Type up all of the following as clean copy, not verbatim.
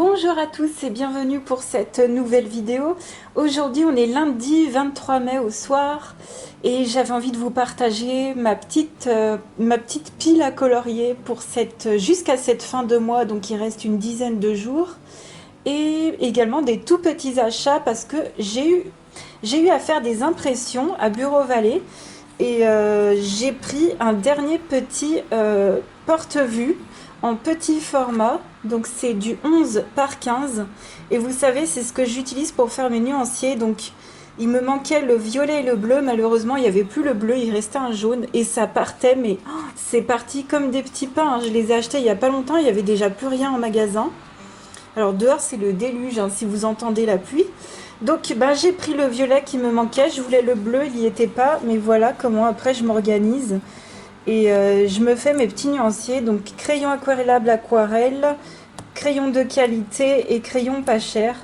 Bonjour à tous et bienvenue pour cette nouvelle vidéo. Aujourd'hui on est lundi 23 mai au soir et j'avais envie de vous partager ma petite pile à colorier pour jusqu'à cette fin de mois, donc il reste une dizaine de jours. Et également des tout petits achats parce que j'ai eu à faire des impressions à Bureau Vallée et j'ai pris un dernier petit porte-vue en petit format, donc c'est du 11 par 15 et vous savez c'est ce que j'utilise pour faire mes nuanciers. Donc il me manquait le violet et le bleu, malheureusement il n'y avait plus le bleu, il restait un jaune et ça partait, mais c'est parti comme des petits pains, hein. Je les ai achetés il n'y a pas longtemps, il n'y avait déjà plus rien en magasin. Alors dehors c'est le déluge, hein, si vous entendez la pluie. Donc j'ai pris le violet qui me manquait, je voulais le bleu, il n'y était pas, mais voilà comment après je m'organise. Et je me fais mes petits nuanciers, donc crayon aquarellable aquarelle, crayon de qualité et crayon pas cher.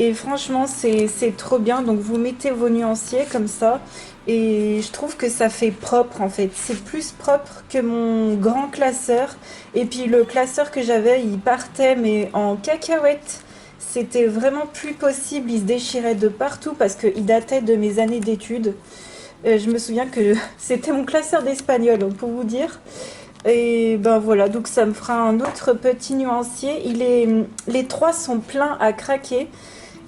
Et franchement c'est trop bien, donc vous mettez vos nuanciers comme ça. Et je trouve que ça fait propre en fait, c'est plus propre que mon grand classeur. Et puis le classeur que j'avais il partait mais en cacahuète. C'était vraiment plus possible, il se déchirait de partout parce qu'il datait de mes années d'études. Je me souviens que c'était mon classeur d'espagnol, pour vous dire. Et ben voilà, donc ça me fera un autre petit nuancier. Les trois sont pleins à craquer.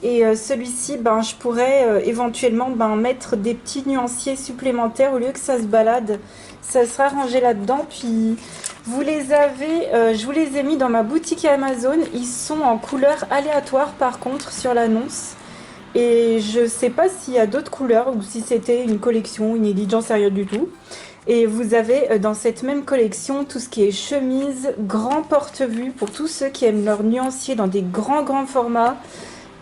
Et celui-ci, je pourrais éventuellement mettre des petits nuanciers supplémentaires au lieu que ça se balade. Ça sera rangé là-dedans. Puis vous les avez, je vous les ai mis dans ma boutique Amazon. Ils sont en couleur aléatoire par contre sur l'annonce. Et je sais pas s'il y a d'autres couleurs ou si c'était une collection inédite, j'en sais rien du tout. Et vous avez dans cette même collection tout ce qui est chemise, grand porte-vue pour tous ceux qui aiment leur nuancier dans des grands formats.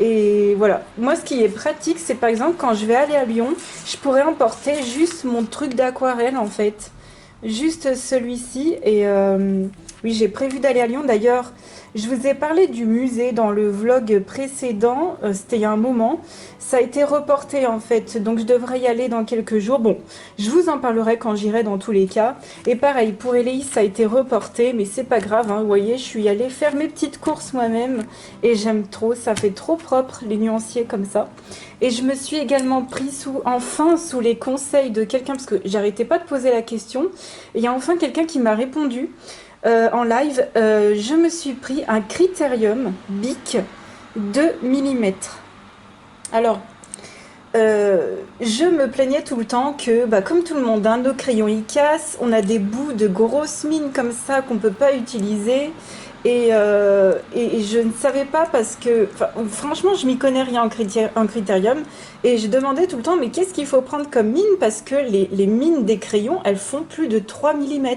Et voilà, moi ce qui est pratique, c'est par exemple quand je vais aller à Lyon, je pourrais emporter juste mon truc d'aquarelle en fait. Juste celui-ci. Et oui, j'ai prévu d'aller à Lyon. D'ailleurs, je vous ai parlé du musée dans le vlog précédent, c'était il y a un moment. Ça a été reporté en fait, donc je devrais y aller dans quelques jours. Bon, je vous en parlerai quand j'irai dans tous les cas. Et pareil, pour Eléis, ça a été reporté, mais c'est pas grave, hein. Vous voyez, je suis allée faire mes petites courses moi-même et j'aime trop, ça fait trop propre les nuanciers comme ça. Et je me suis également pris enfin sous les conseils de quelqu'un, parce que j'arrêtais pas de poser la question. Et il y a enfin quelqu'un qui m'a répondu. En live, je me suis pris un Critérium Bic 2 mm. Alors, je me plaignais tout le temps que, comme tout le monde, hein, nos crayons ils cassent, on a des bouts de grosses mines comme ça qu'on peut pas utiliser. Et je ne savais pas parce que, franchement, je m'y connais rien en critérium. Et je demandais tout le temps, mais qu'est-ce qu'il faut prendre comme mine? Parce que les mines des crayons, elles font plus de 3 mm.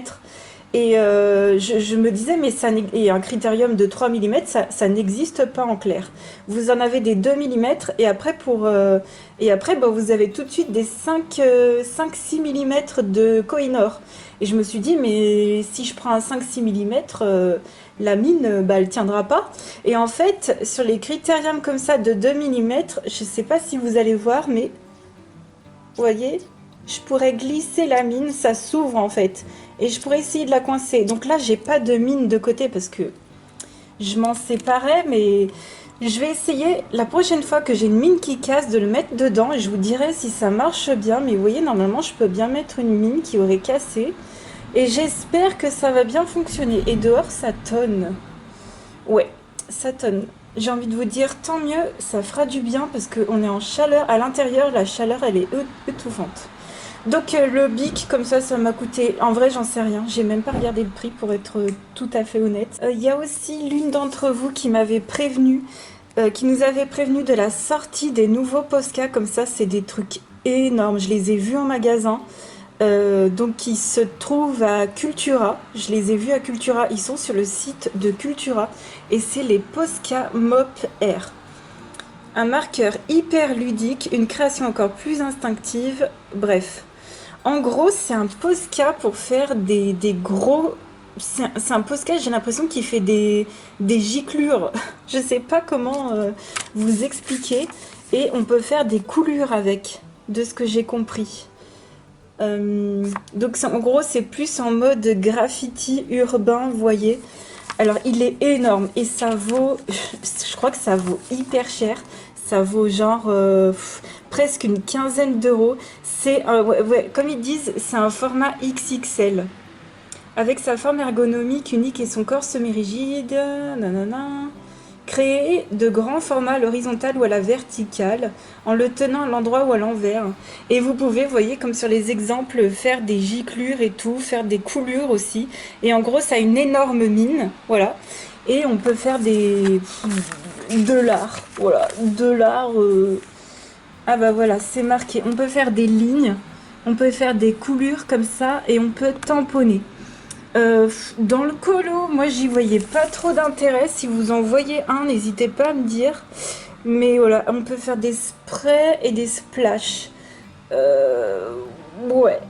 Et je me disais, mais et un critérium de 3 mm, ça n'existe pas en clair. Vous en avez des 2 mm et après, vous avez tout de suite des 5-6 mm de Kohinoor. Et je me suis dit, mais si je prends un 5-6 mm, la mine, elle tiendra pas. Et en fait, sur les critériums comme ça de 2 mm, je sais pas si vous allez voir, mais vous voyez, je pourrais glisser la mine, ça s'ouvre en fait. Et je pourrais essayer de la coincer. Donc là, j'ai pas de mine de côté parce que je m'en séparais, mais je vais essayer la prochaine fois que j'ai une mine qui casse de le mettre dedans et je vous dirai si ça marche bien. Mais vous voyez, normalement, je peux bien mettre une mine qui aurait cassé. Et j'espère que ça va bien fonctionner. Et dehors, ça tonne. Ouais, ça tonne. J'ai envie de vous dire, tant mieux, ça fera du bien parce qu'on est en chaleur. À l'intérieur, la chaleur, elle est étouffante. Donc le bic, comme ça m'a coûté, en vrai j'en sais rien, j'ai même pas regardé le prix pour être tout à fait honnête. Il y a aussi l'une d'entre vous qui m'avait prévenu, qui nous avait prévenu de la sortie des nouveaux Posca, comme ça c'est des trucs énormes, je les ai vus en magasin. Donc ils se trouvent à Cultura, je les ai vus à Cultura, ils sont sur le site de Cultura et c'est les Posca Mop Air. Un marqueur hyper ludique, une création encore plus instinctive, bref. En gros, c'est un Posca pour faire des gros... C'est un Posca, j'ai l'impression qu'il fait des giclures. Je sais pas comment vous expliquer. Et on peut faire des coulures avec, de ce que j'ai compris. Donc en gros, c'est plus en mode graffiti urbain, vous voyez. Alors, il est énorme et ça vaut, je crois que ça vaut hyper cher. Ça vaut genre presque une quinzaine d'euros. C'est, ouais, comme ils disent, c'est un format XXL. Avec sa forme ergonomique unique et son corps semi-rigide, nanana. Créer de grands formats à l'horizontale ou à la verticale, en le tenant à l'endroit ou à l'envers. Et vous pouvez, vous voyez, comme sur les exemples, faire des giclures et tout, faire des coulures aussi. Et en gros, ça a une énorme mine, voilà. Et on peut faire de l'art, voilà, de l'art. Ah bah voilà, c'est marqué. On peut faire des lignes, on peut faire des coulures comme ça, et on peut tamponner. Dans le colo, moi j'y voyais pas trop d'intérêt. Si vous en voyez un, n'hésitez pas à me dire. Mais voilà, on peut faire des sprays et des splashs. Euh, ouais.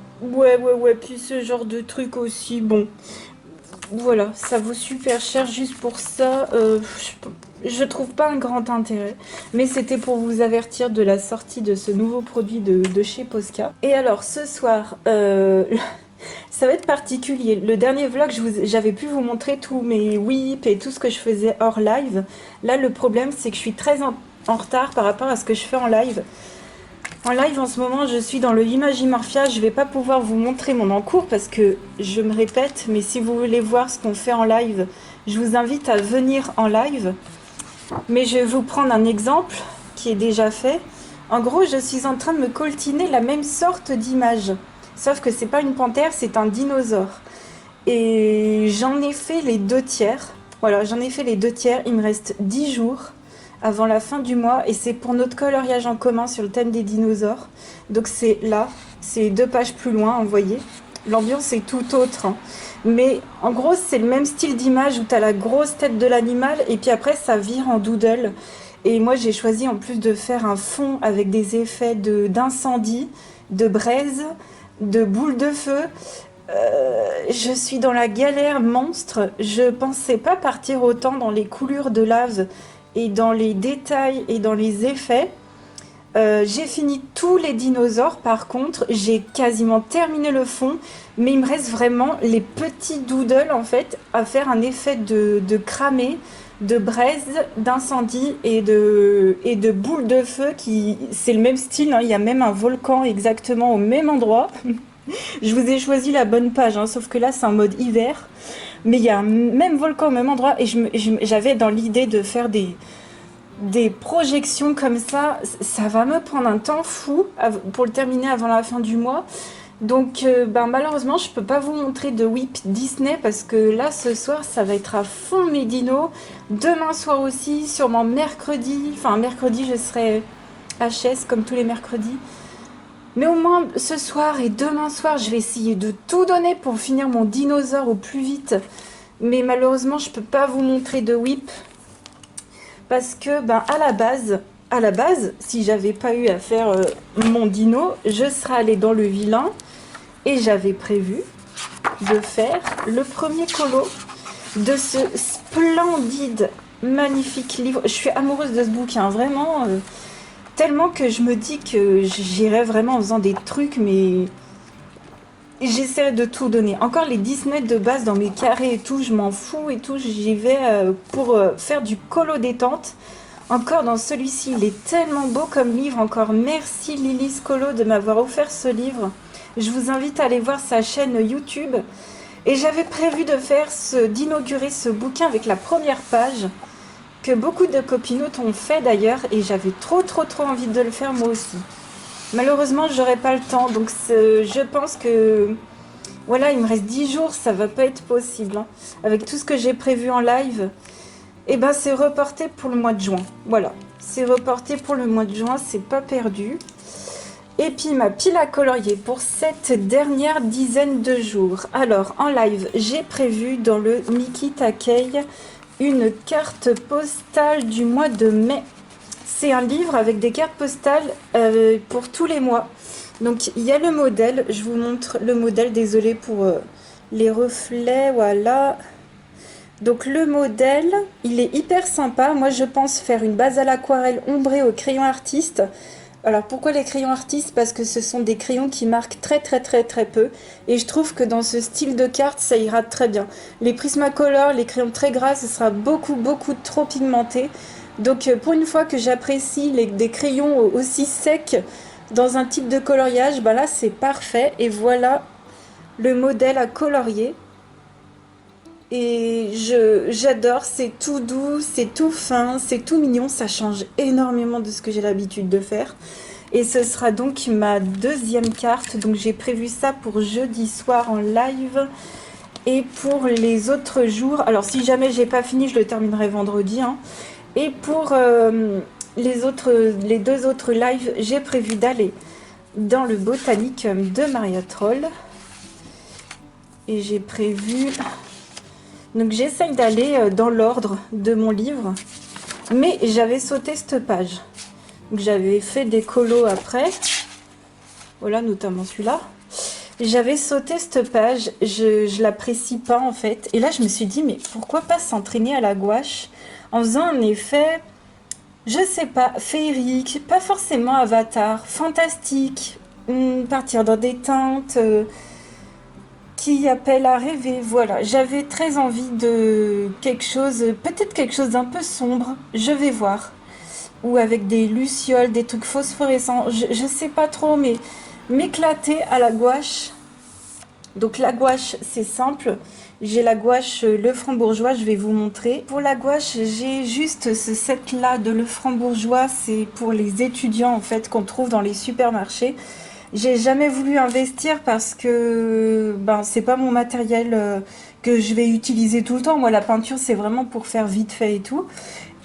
Puis ce genre de truc aussi, bon. Voilà, ça vaut super cher juste pour ça. Je trouve pas un grand intérêt. Mais c'était pour vous avertir de la sortie de ce nouveau produit de chez Posca. Et alors, ce soir, ça va être particulier. Le dernier vlog, j'avais pu vous montrer tous mes whips et tout ce que je faisais hors live. Là, le problème, c'est que je suis très en retard par rapport à ce que je fais en live. En live, en ce moment, je suis dans le Imagimorphia. Je vais pas pouvoir vous montrer mon encours parce que je me répète, mais si vous voulez voir ce qu'on fait en live, je vous invite à venir en live. Mais je vais vous prendre un exemple qui est déjà fait. En gros, je suis en train de me coltiner la même sorte d'image. Sauf que c'est pas une panthère, c'est un dinosaure. Et j'en ai fait les 2 tiers. Voilà, j'en ai fait les 2 tiers. Il me reste 10 jours avant la fin du mois. Et c'est pour notre coloriage en commun sur le thème des dinosaures. Donc c'est là, c'est 2 pages plus loin, vous voyez. L'ambiance est tout autre, hein. Mais en gros, c'est le même style d'image où tu as la grosse tête de l'animal. Et puis après, ça vire en doodle. Et moi, j'ai choisi en plus de faire un fond avec des effets d'incendie, de braise, de boules de feu. Je suis dans la galère monstre. Je pensais pas partir autant dans les coulures de lave et dans les détails et dans les effets. J'ai fini tous les dinosaures par contre. J'ai quasiment terminé le fond. Mais il me reste vraiment les petits doodles en fait à faire un effet de cramé, de braise, d'incendie et de boules de feu qui c'est le même style, hein. Il y a même un volcan exactement au même endroit. Je vous ai choisi la bonne page, hein, sauf que là c'est en mode hiver. Mais il y a un même volcan au même endroit et j'avais dans l'idée de faire des projections comme ça. Ça va me prendre un temps fou pour le terminer avant la fin du mois. Donc malheureusement je peux pas vous montrer de whip Disney parce que là ce soir ça va être à fond mes dinos. Demain soir aussi, sûrement mercredi. Enfin mercredi je serai HS comme tous les mercredis. Mais au moins ce soir et demain soir je vais essayer de tout donner pour finir mon dinosaure au plus vite. Mais malheureusement je peux pas vous montrer de whip. Parce que à la base, si j'avais pas eu à faire mon dino, je serais allée dans le vilain. Et j'avais prévu de faire le premier colo de ce splendide, magnifique livre. Je suis amoureuse de ce bouquin, vraiment. Tellement que je me dis que j'irai vraiment en faisant des trucs, mais j'essaierai de tout donner. Encore les Disney de base dans mes carrés et tout, je m'en fous et tout. J'y vais pour faire du colo détente. Encore dans celui-ci, il est tellement beau comme livre. Encore merci Lilis Colo de m'avoir offert ce livre. Je vous invite à aller voir sa chaîne YouTube. Et j'avais prévu d'inaugurer ce bouquin avec la première page, que beaucoup de copinotes ont fait d'ailleurs, et j'avais trop envie de le faire moi aussi. Malheureusement, j'aurai pas le temps, donc je pense que voilà, il me reste 10 jours, ça va pas être possible, hein. Avec tout ce que j'ai prévu en live, et ben c'est reporté pour le mois de juin. Voilà, c'est reporté pour le mois de juin, c'est pas perdu. Et puis ma pile à colorier pour cette dernière dizaine de jours. Alors en live, j'ai prévu dans le Mickey Takei une carte postale du mois de mai. C'est un livre avec des cartes postales pour tous les mois. Donc il y a le modèle, je vous montre le modèle, désolé pour les reflets, voilà. Donc le modèle, il est hyper sympa. Moi je pense faire une base à l'aquarelle ombrée au crayon artiste Alors pourquoi les crayons artistes? Parce que ce sont des crayons qui marquent très très très très peu. Et je trouve que dans ce style de carte, ça ira très bien. Les Prismacolor, les crayons très gras, ce sera beaucoup beaucoup trop pigmenté. Donc pour une fois que j'apprécie des crayons aussi secs dans un type de coloriage, bah là c'est parfait. Et voilà le modèle à colorier. Et j'adore, c'est tout doux, c'est tout fin, c'est tout mignon, ça change énormément de ce que j'ai l'habitude de faire. Et ce sera donc ma deuxième carte, donc j'ai prévu ça pour jeudi soir en live. Et pour les autres jours, alors si jamais j'ai pas fini, je le terminerai vendredi, hein. Et pour les deux autres lives, j'ai prévu d'aller dans le botanique de Maria Troll. Et j'ai prévu... Donc j'essaye d'aller dans l'ordre de mon livre, mais j'avais sauté cette page. Donc j'avais fait des colos après, voilà notamment celui-là. J'avais sauté cette page, je l'apprécie pas en fait. Et là je me suis dit mais pourquoi pas s'entraîner à la gouache en faisant un effet, je sais pas, féerique, pas forcément avatar, fantastique, partir dans des teintes... qui appelle à rêver, voilà. J'avais très envie de quelque chose, peut-être quelque chose d'un peu sombre, je vais voir. Ou avec des lucioles, des trucs phosphorescents, je sais pas trop, mais m'éclater à la gouache. Donc la gouache, c'est simple. J'ai la gouache Lefranc-Bourgeois, je vais vous montrer. Pour la gouache, j'ai juste ce set-là de Lefranc-Bourgeois, c'est pour les étudiants en fait qu'on trouve dans les supermarchés. J'ai jamais voulu investir parce que ben c'est pas mon matériel que je vais utiliser tout le temps. Moi, la peinture, c'est vraiment pour faire vite fait et tout.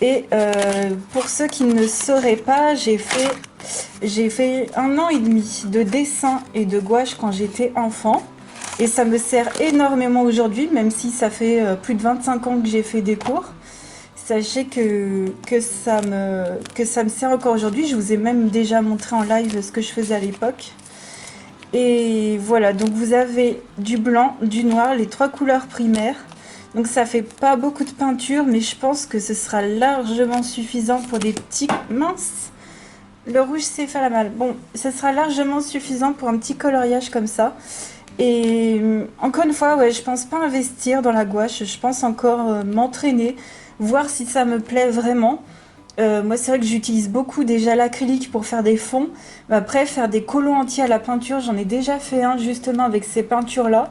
Et pour ceux qui ne sauraient pas, j'ai fait 1 an et demi de dessin et de gouache quand j'étais enfant. Et ça me sert énormément aujourd'hui, même si ça fait plus de 25 ans que j'ai fait des cours. Sachez que ça me sert encore aujourd'hui. Je vous ai même déjà montré en live ce que je faisais à l'époque. Et voilà, donc vous avez du blanc, du noir, les 3 couleurs primaires. Donc ça fait pas beaucoup de peinture, mais je pense que ce sera largement suffisant pour des petits... Mince, le rouge s'est fait la malle. Bon, ce sera largement suffisant pour un petit coloriage comme ça. Et encore une fois, ouais, je pense pas investir dans la gouache. Je pense encore m'entraîner, voir si ça me plaît vraiment. Moi, c'est vrai que j'utilise beaucoup déjà l'acrylique pour faire des fonds. Mais après, faire des colos entiers à la peinture, j'en ai déjà fait un justement avec ces peintures-là.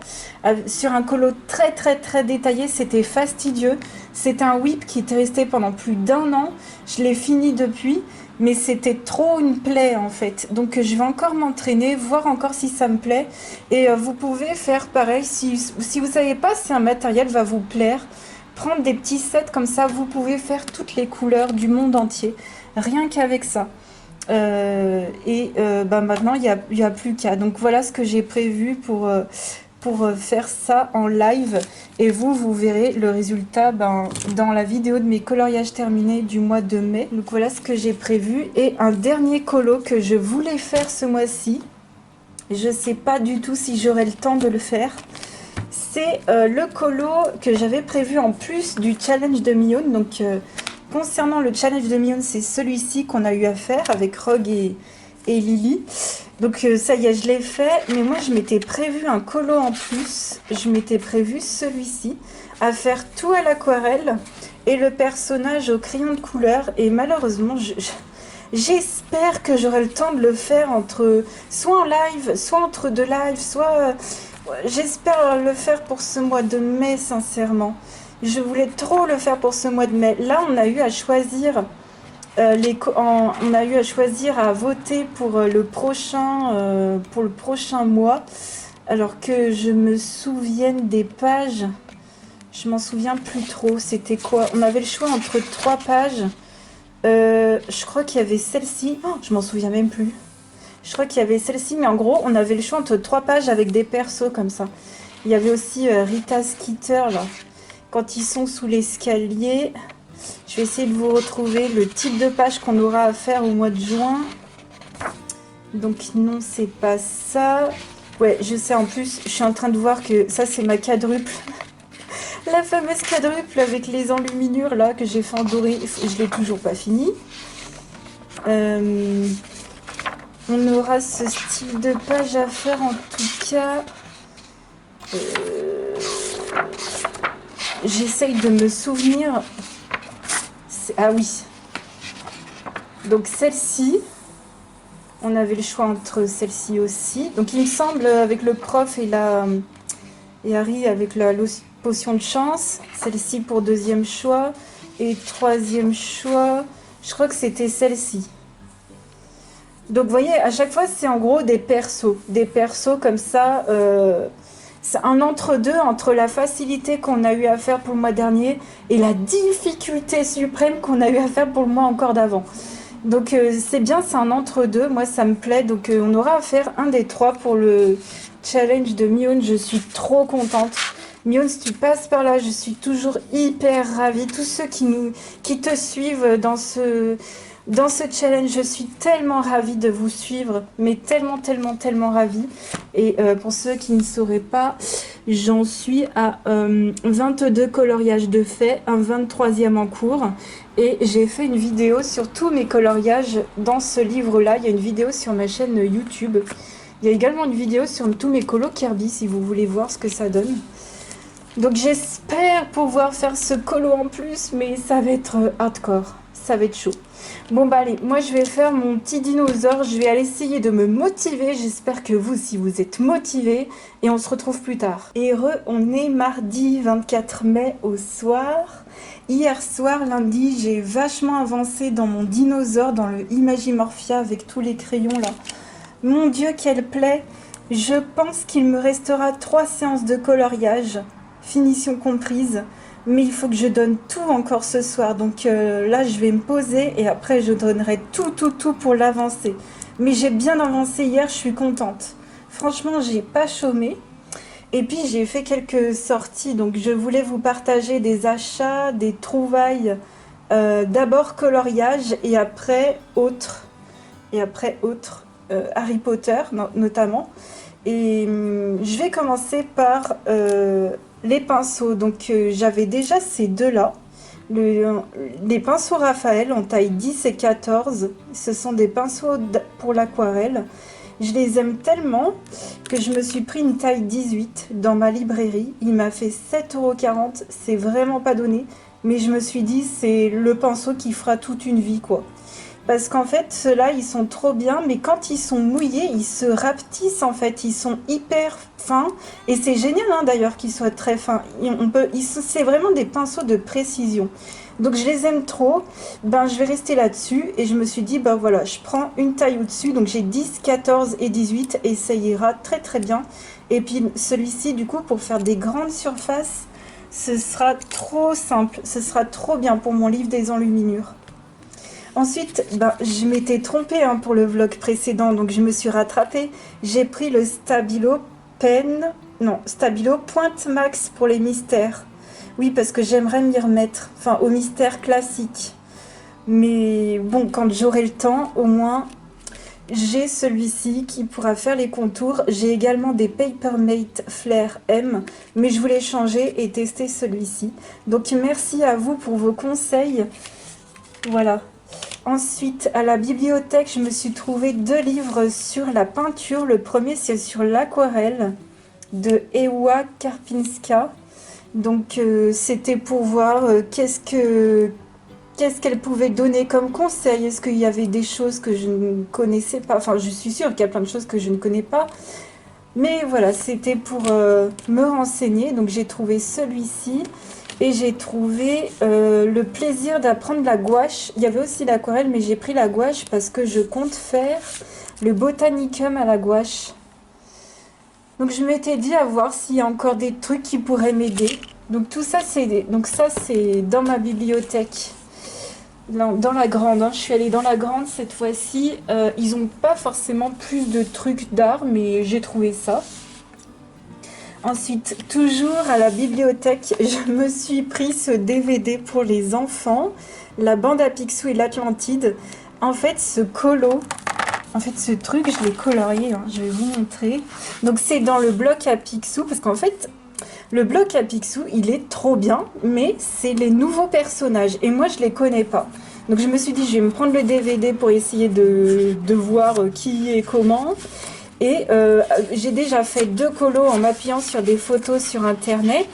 Sur un colo très très très détaillé, c'était fastidieux. C'est un whip qui était resté pendant plus d'1 an. Je l'ai fini depuis, mais c'était trop une plaie en fait. Donc je vais encore m'entraîner, voir encore si ça me plaît. Et vous pouvez faire pareil, si vous savez pas si un matériel va vous plaire. Prendre des petits sets comme ça, vous pouvez faire toutes les couleurs du monde entier, rien qu'avec ça. Bah maintenant, il y a plus qu'à. Donc voilà ce que j'ai prévu pour faire ça en live. Et vous verrez le résultat dans la vidéo de mes coloriages terminés du mois de mai. Donc voilà ce que j'ai prévu. Et un dernier colo que je voulais faire ce mois-ci. Je sais pas du tout si j'aurai le temps de le faire. C'est le colo que j'avais prévu en plus du challenge de Mion. Donc concernant le challenge de Mion, c'est celui-ci qu'on a eu à faire avec Rogue et Lily. Donc ça y est, je l'ai fait. Mais moi, je m'étais prévu un colo en plus. Je m'étais prévu celui-ci à faire tout à l'aquarelle et le personnage au crayon de couleur. Et malheureusement, j'espère que j'aurai le temps de le faire soit en live, soit entre 2 lives, soit... J'espère le faire pour ce mois de mai, sincèrement. Je voulais trop le faire pour ce mois de mai. Là, on a eu à choisir, on a eu à choisir à voter pour le prochain mois. Alors que je me souvienne des pages, je m'en souviens plus trop. C'était quoi? On avait le choix entre 3 pages. Je crois qu'il y avait celle-ci. Oh, je m'en souviens même plus. Je crois qu'il y avait celle-ci, mais en gros, on avait le choix entre 3 pages avec des persos comme ça. Il y avait aussi Rita Skeeter, là, quand ils sont sous l'escalier. Je vais essayer de vous retrouver le type de page qu'on aura à faire au mois de juin. Donc non, c'est pas ça. Ouais, je sais, en plus, je suis en train de voir que ça, c'est ma quadruple. La fameuse quadruple avec les enluminures, là, que j'ai fait en doré. Je l'ai toujours pas fini. On aura ce style de page à faire en tout cas. J'essaye de me souvenir. Ah oui. Donc celle-ci, on avait le choix entre celle-ci aussi. Donc il me semble avec le prof et Harry avec la potion de chance. Celle-ci pour deuxième choix. Et troisième choix, je crois que c'était celle-ci. Donc vous voyez, à chaque fois c'est en gros des persos. Des persos comme ça. C'est un entre-deux entre la facilité qu'on a eu à faire pour le mois dernier et la difficulté suprême qu'on a eu à faire pour le mois encore d'avant. Donc c'est bien, c'est un entre-deux, moi ça me plaît. Donc on aura à faire un des trois pour le challenge de Mion. Je suis trop contente. Mion, si tu passes par là, je suis toujours hyper ravie. Tous ceux qui te suivent dans ce challenge, je suis tellement ravie de vous suivre, mais tellement, tellement, tellement ravie. Et pour ceux qui ne sauraient pas, j'en suis à 22 coloriages de fait, un 23e en cours. Et j'ai fait une vidéo sur tous mes coloriages dans ce livre-là. Il y a une vidéo sur ma chaîne YouTube. Il y a également une vidéo sur tous mes colos Kirby, si vous voulez voir ce que ça donne. Donc j'espère pouvoir faire ce colo en plus, mais ça va être hardcore. Ça va être chaud. Bon bah allez, moi je vais faire mon petit dinosaure, je vais aller essayer de me motiver, j'espère que vous aussi vous êtes motivés, et on se retrouve plus tard. Et on est mardi 24 mai au soir. Hier soir, lundi, j'ai vachement avancé dans mon dinosaure, dans le Imagimorphia avec tous les crayons là. Mon Dieu, quelle plaie! Je pense qu'il me restera 3 séances de coloriage, finition comprise. Mais il faut que je donne tout encore ce soir. Donc là, je vais me poser et après, je donnerai tout pour l'avancer. Mais j'ai bien avancé hier, je suis contente. Franchement, j'ai pas chômé. Et puis, j'ai fait quelques sorties. Donc, je voulais vous partager des achats, des trouvailles. D'abord coloriage et après autres. Harry Potter notamment. Et je vais commencer par les pinceaux. Donc j'avais déjà ces deux-là. Les pinceaux Raphaël en taille 10 et 14. Ce sont des pinceaux pour l'aquarelle. Je les aime tellement que je me suis pris une taille 18 dans ma librairie. Il m'a fait 7,40 €. C'est vraiment pas donné. Mais je me suis dit, c'est le pinceau qui fera toute une vie, quoi. Parce qu'en fait, ceux-là, ils sont trop bien, mais quand ils sont mouillés, ils se rapetissent en fait. Ils sont hyper fins. Et c'est génial hein, d'ailleurs qu'ils soient très fins. C'est vraiment des pinceaux de précision. Donc je les aime trop. Ben, je vais rester là-dessus. Et je me suis dit, ben voilà, je prends une taille au-dessus. Donc j'ai 10, 14 et 18. Et ça ira très très bien. Et puis celui-ci, du coup, pour faire des grandes surfaces, ce sera trop simple. Ce sera trop bien pour mon livre des enluminures. Ensuite, je m'étais trompée hein, pour le vlog précédent, donc je me suis rattrapée. J'ai pris le Stabilo Pointe Max pour les mystères. Oui, parce que j'aimerais m'y remettre, enfin aux mystères classiques. Mais bon, quand j'aurai le temps, au moins, j'ai celui-ci qui pourra faire les contours. J'ai également des Papermate Flair M, mais je voulais changer et tester celui-ci. Donc merci à vous pour vos conseils. Voilà. Ensuite, à la bibliothèque, je me suis trouvé 2 livres sur la peinture. Le premier, c'est sur l'aquarelle de Ewa Karpinska. Donc, c'était pour voir qu'est-ce qu'elle pouvait donner comme conseil. Est-ce qu'il y avait des choses que je ne connaissais pas? Enfin, je suis sûre qu'il y a plein de choses que je ne connais pas. Mais voilà, c'était pour me renseigner. Donc, j'ai trouvé celui-ci. Et j'ai trouvé le plaisir d'apprendre la gouache. Il y avait aussi l'aquarelle, mais j'ai pris la gouache parce que je compte faire le botanicum à la gouache. Donc je m'étais dit à voir s'il y a encore des trucs qui pourraient m'aider. Donc tout ça, c'est dans ma bibliothèque. Dans la grande, hein. Je suis allée dans la grande cette fois-ci. Ils n'ont pas forcément plus de trucs d'art, mais j'ai trouvé ça. Ensuite, toujours à la bibliothèque, je me suis pris ce DVD pour les enfants, la bande à Picsou et l'Atlantide. En fait, ce truc, je l'ai colorié, hein, je vais vous montrer. Donc, c'est dans le bloc à Picsou, parce qu'en fait, le bloc à Picsou, il est trop bien, mais c'est les nouveaux personnages, et moi, je les connais pas. Donc je me suis dit, je vais me prendre le DVD pour essayer de voir qui et comment. Et j'ai déjà fait 2 colos en m'appuyant sur des photos sur internet.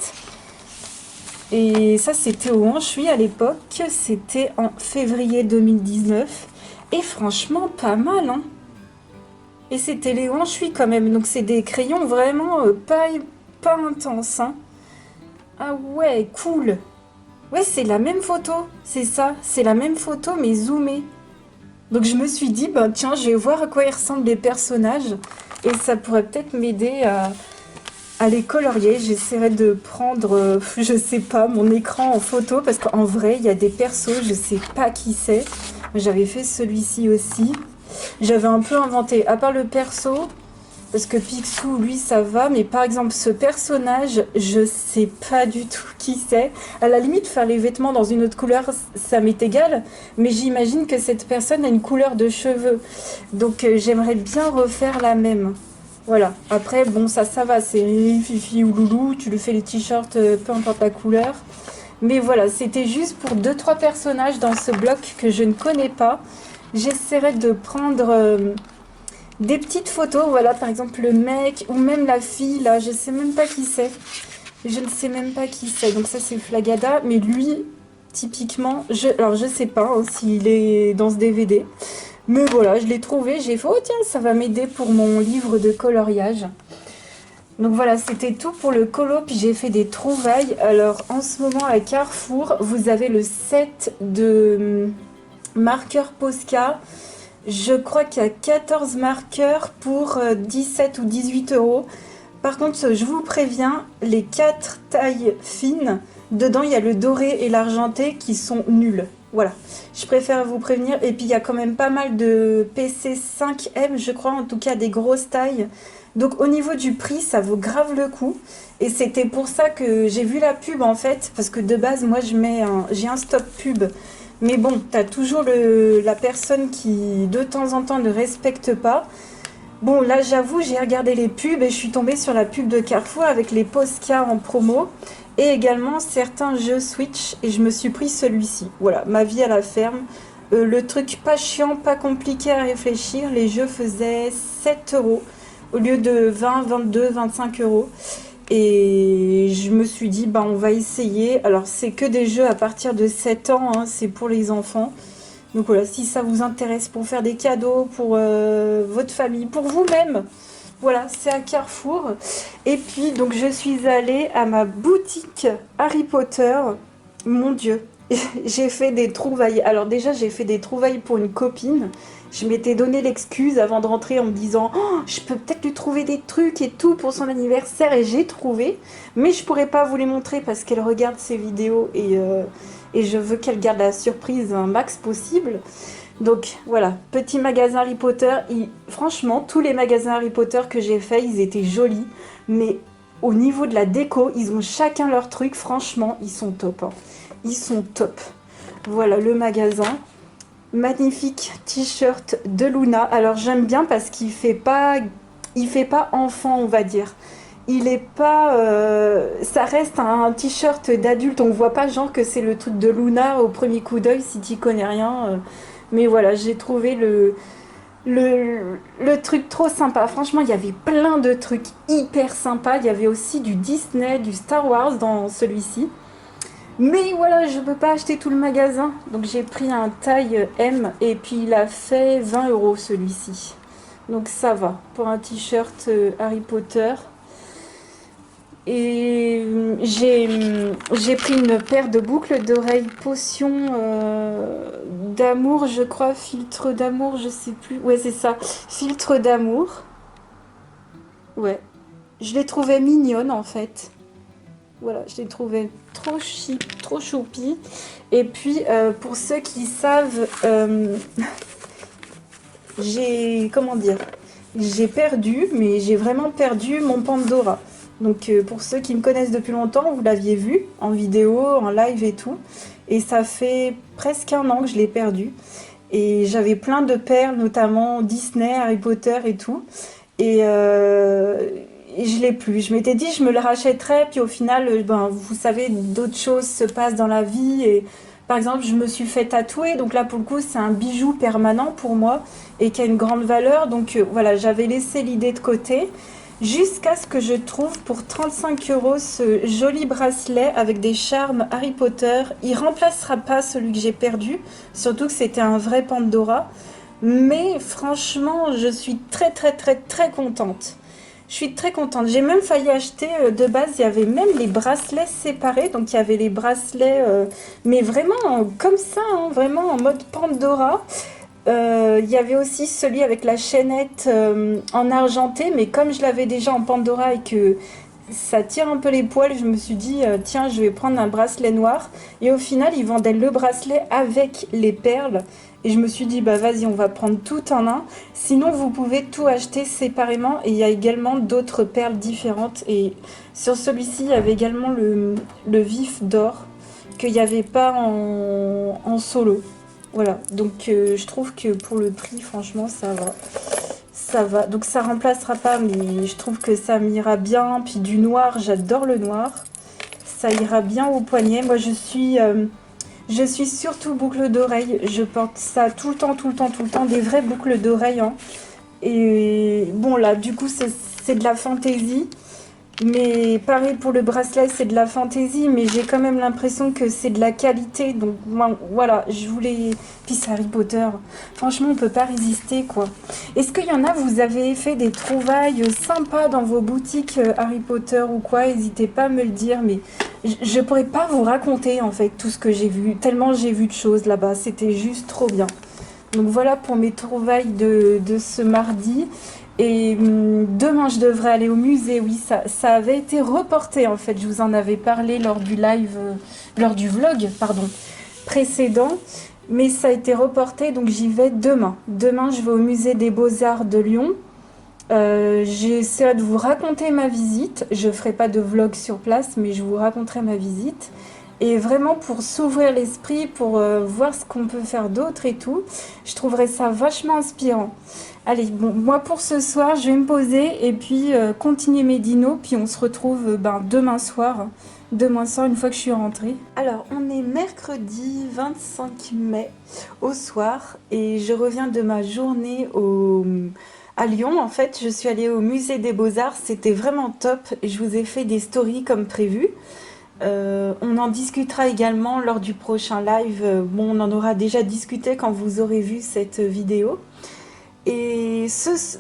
Et ça, c'était au Anshui à l'époque. C'était en février 2019. Et franchement, pas mal, hein. Et c'était les Anshui quand même. Donc c'est des crayons vraiment pas intenses, hein. Ah ouais, cool. Ouais, c'est la même photo. C'est ça. C'est la même photo, mais zoomée. Donc je me suis dit, bah tiens, je vais voir à quoi ils ressemblent les personnages. Et ça pourrait peut-être m'aider à les colorier. J'essaierai de prendre, je sais pas, mon écran en photo. Parce qu'en vrai, il y a des persos, je sais pas qui c'est. J'avais fait celui-ci aussi. J'avais un peu inventé, à part le perso, parce que Picsou, lui, ça va. Mais par exemple, ce personnage, je sais pas du tout qui c'est. À la limite, faire les vêtements dans une autre couleur, ça m'est égal. Mais j'imagine que cette personne a une couleur de cheveux. Donc j'aimerais bien refaire la même. Voilà. Après, bon, ça va. C'est Fifi ou Loulou. Tu lui fais les t-shirts, peu importe la couleur. Mais voilà, c'était juste pour 2-3 personnages dans ce bloc que je ne connais pas. J'essaierai de prendre des petites photos, voilà, par exemple le mec ou même la fille, là, je sais même pas qui c'est. Je ne sais même pas qui c'est. Donc ça, c'est Flagada. Mais lui, typiquement, alors je sais pas hein, s'il est dans ce DVD. Mais voilà, je l'ai trouvé. J'ai fait, oh tiens, ça va m'aider pour mon livre de coloriage. Donc voilà, c'était tout pour le colo, puis j'ai fait des trouvailles. Alors en ce moment à Carrefour, vous avez le set de marqueurs Posca. Je crois qu'il y a 14 marqueurs pour 17 ou 18 euros. Par contre, je vous préviens, les 4 tailles fines, dedans il y a le doré et l'argenté qui sont nuls. Voilà, je préfère vous prévenir. Et puis il y a quand même pas mal de PC 5M, je crois, en tout cas des grosses tailles. Donc au niveau du prix, ça vaut grave le coup. Et c'était pour ça que j'ai vu la pub en fait, parce que de base, moi j'ai un stop pub. Mais bon, t'as toujours la personne qui de temps en temps ne respecte pas. Bon, là j'avoue, j'ai regardé les pubs et je suis tombée sur la pub de Carrefour avec les Posca en promo. Et également certains jeux Switch, et je me suis pris celui-ci. Voilà, ma vie à la ferme. Le truc pas chiant, pas compliqué à réfléchir, les jeux faisaient 7 euros au lieu de 20, 22, 25 euros. Et je me suis dit, bah, on va essayer. Alors, c'est que des jeux à partir de 7 ans, hein, c'est pour les enfants. Donc voilà, si ça vous intéresse pour faire des cadeaux pour votre famille, pour vous-même, voilà, c'est à Carrefour. Et puis, donc, je suis allée à ma boutique Harry Potter. Mon Dieu, j'ai fait des trouvailles. Alors déjà, j'ai fait des trouvailles pour une copine. Je m'étais donné l'excuse avant de rentrer en me disant oh, je peux peut-être lui trouver des trucs et tout pour son anniversaire. Et j'ai trouvé. Mais je pourrais pas vous les montrer parce qu'elle regarde ces vidéos et je veux qu'elle garde la surprise un max possible. Donc voilà, petit magasin Harry Potter. Franchement, tous les magasins Harry Potter que j'ai fait, ils étaient jolis. Mais au niveau de la déco, ils ont chacun leur truc. Franchement, ils sont top, hein. Ils sont top. Voilà le magasin. Magnifique t-shirt de Luna. Alors j'aime bien parce qu'il fait pas enfant, on va dire. Il est pas, ça reste un t-shirt d'adulte. On voit pas genre que c'est le truc de Luna au premier coup d'œil si tu connais rien. Mais voilà, j'ai trouvé le truc trop sympa. Franchement, il y avait plein de trucs hyper sympas. Il y avait aussi du Disney, du Star Wars dans celui-ci. Mais voilà, je ne peux pas acheter tout le magasin. Donc j'ai pris un taille M et puis il a fait 20 euros celui-ci. Donc ça va pour un t-shirt Harry Potter. Et j'ai pris une paire de boucles d'oreilles potion d'amour, je crois, filtre d'amour, je sais plus. Ouais, c'est ça, filtre d'amour. Ouais, je l'ai trouvée mignonne en fait. Voilà, je l'ai trouvé trop chic, trop choupi. Et puis, pour ceux qui savent, comment dire, j'ai perdu, mais j'ai vraiment perdu mon Pandora. Donc, pour ceux qui me connaissent depuis longtemps, vous l'aviez vu en vidéo, en live et tout. Et ça fait presque 1 an que je l'ai perdu. Et j'avais plein de perles, notamment Disney, Harry Potter et tout. Et je l'ai plus. Je m'étais dit je me le rachèterais, puis au final, ben, vous savez, d'autres choses se passent dans la vie et Par exemple, je me suis fait tatouer, donc là pour le coup c'est un bijou permanent pour moi et qui a une grande valeur. Donc voilà, j'avais laissé l'idée de côté jusqu'à ce que je trouve pour 35 € ce joli bracelet avec des charmes Harry Potter. Il remplacera pas celui que j'ai perdu, surtout que c'était un vrai Pandora. Mais franchement, je suis très très très très contente. Je suis très contente. J'ai même failli acheter, de base, il y avait même les bracelets séparés. Donc il y avait les bracelets, mais vraiment comme ça, hein, vraiment en mode Pandora. Il y avait aussi celui avec la chaînette en argenté, mais comme je l'avais déjà en Pandora et que ça tire un peu les poils, je me suis dit, tiens, je vais prendre un bracelet noir. Et au final, ils vendaient le bracelet avec les perles. Et je me suis dit, bah vas-y, on va prendre tout en un. Sinon, vous pouvez tout acheter séparément. Et il y a également d'autres perles différentes. Et sur celui-ci, il y avait également le vif d'or qu'il n'y avait pas en solo. Voilà, donc je trouve que pour le prix, franchement, ça va. Ça va. Donc ça remplacera pas, mais je trouve que ça m'ira bien. Puis du noir, j'adore le noir. Ça ira bien au poignet. Moi, je suis surtout boucle d'oreille. Je porte ça tout le temps, tout le temps, tout le temps. Des vraies boucles d'oreille, hein. Et bon, là, du coup, c'est de la fantaisie. Mais pareil pour le bracelet, c'est de la fantaisie, mais j'ai quand même l'impression que c'est de la qualité. Donc moi, voilà, je voulais... Puis c'est Harry Potter. Franchement, on peut pas résister, quoi. Est-ce qu'il y en a, vous avez fait des trouvailles sympas dans vos boutiques Harry Potter ou quoi? N'hésitez pas à me le dire, mais je pourrais pas vous raconter, en fait, tout ce que j'ai vu. Tellement j'ai vu de choses là-bas, c'était juste trop bien. Donc voilà pour mes trouvailles de ce mardi. Et demain, je devrais aller au musée. Oui, ça avait été reporté en fait. Je vous en avais parlé lors du live, lors du vlog, pardon, précédent. Mais ça a été reporté, donc j'y vais demain. Demain, je vais au musée des Beaux-Arts de Lyon. J'essaierai de vous raconter ma visite. Je ne ferai pas de vlog sur place, mais je vous raconterai ma visite. Et vraiment pour s'ouvrir l'esprit, pour voir ce qu'on peut faire d'autre et tout, je trouverais ça vachement inspirant. Allez, bon, moi pour ce soir, je vais me poser et puis continuer mes dinos. Puis on se retrouve demain soir. Demain soir, une fois que je suis rentrée. Alors, on est mercredi 25 mai au soir et je reviens de ma journée à Lyon. En fait, je suis allée au musée des Beaux-Arts. C'était vraiment top. Je vous ai fait des stories comme prévu. On en discutera également lors du prochain live. Bon, on en aura déjà discuté quand vous aurez vu cette vidéo. Et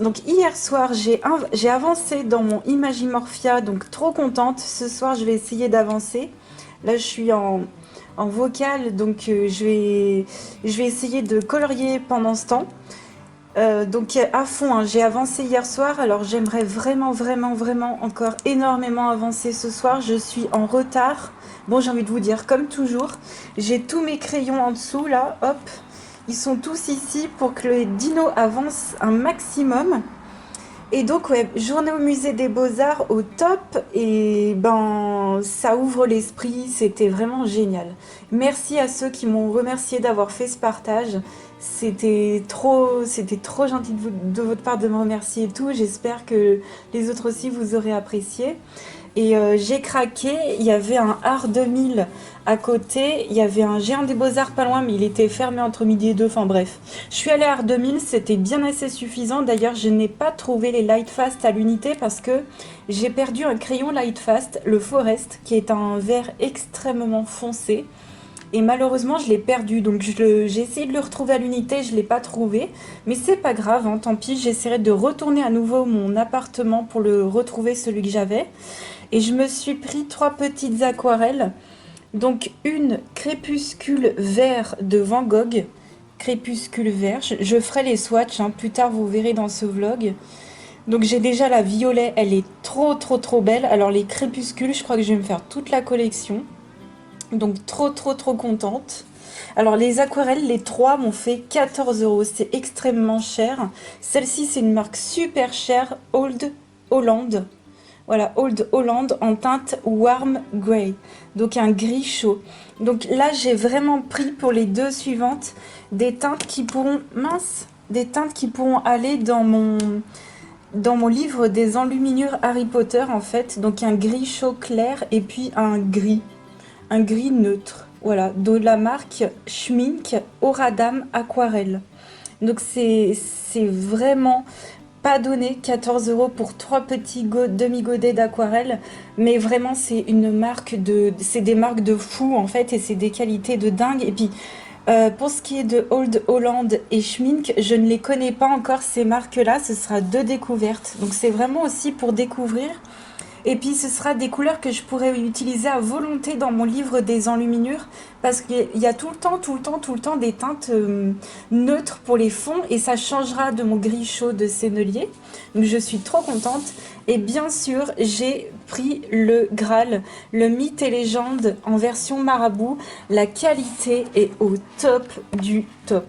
donc hier soir, j'ai avancé dans mon Imagimorphia, donc trop contente. Ce soir, je vais essayer d'avancer. Là, je suis en vocal, donc je vais essayer de colorier pendant ce temps. Donc à fond, hein, j'ai avancé hier soir, alors j'aimerais vraiment, vraiment, vraiment encore énormément avancer ce soir. Je suis en retard. Bon, j'ai envie de vous dire, comme toujours, j'ai tous mes crayons en dessous, là, hop. Ils sont tous ici pour que les dinos avancent un maximum. Et donc, ouais, journée au musée des Beaux-Arts au top. Et ça ouvre l'esprit, c'était vraiment génial. Merci à ceux qui m'ont remercié d'avoir fait ce partage. C'était trop gentil de votre part de me remercier et tout. J'espère que les autres aussi vous aurez apprécié. Et j'ai craqué, il y avait un Art 2000 à côté, il y avait un Géant des Beaux-Arts pas loin, mais il était fermé entre midi et deux, enfin bref. Je suis allée à Art 2000, c'était bien assez suffisant. D'ailleurs, je n'ai pas trouvé les Lightfast à l'unité parce que j'ai perdu un crayon Lightfast, le Forest, qui est un vert extrêmement foncé. Et malheureusement, je l'ai perdu, donc j'ai essayé de le retrouver à l'unité, je ne l'ai pas trouvé. Mais c'est pas grave, hein, tant pis, j'essaierai de retourner à nouveau mon appartement pour le retrouver, celui que j'avais. Et je me suis pris 3 petites aquarelles. Donc une crépuscule vert de Van Gogh. Crépuscule vert. Je ferai les swatchs, hein, plus tard vous verrez dans ce vlog. Donc j'ai déjà la violet, elle est trop trop trop belle. Alors les crépuscules, je crois que je vais me faire toute la collection. Donc trop trop trop contente. Alors les aquarelles, les 3 m'ont fait 14 €. C'est extrêmement cher. Celle-ci c'est une marque super chère, Old Holland. Voilà, Old Holland en teinte Warm Grey, donc un gris chaud. Donc là, j'ai vraiment pris pour les 2 suivantes des teintes qui pourront, des teintes qui pourront aller dans mon livre des enluminures Harry Potter en fait. Donc un gris chaud clair et puis un gris neutre. Voilà, de la marque Schmink Oradam Aquarelle. Donc c'est vraiment pas donné, 14 euros pour trois petits demi-godets d'aquarelle, mais vraiment c'est des marques de fou en fait, et c'est des qualités de dingue. Et puis pour ce qui est de Old Holland et Schmink, je ne les connais pas encore ces marques-là, ce sera deux découvertes. Donc c'est vraiment aussi pour découvrir. Et puis ce sera des couleurs que je pourrais utiliser à volonté dans mon livre des enluminures parce qu'il y a tout le temps, tout le temps, tout le temps des teintes neutres pour les fonds et ça changera de mon gris chaud de sennelier. Donc je suis trop contente. Et bien sûr, j'ai pris le Graal, le mythe et légende en version marabout. La qualité est au top du top.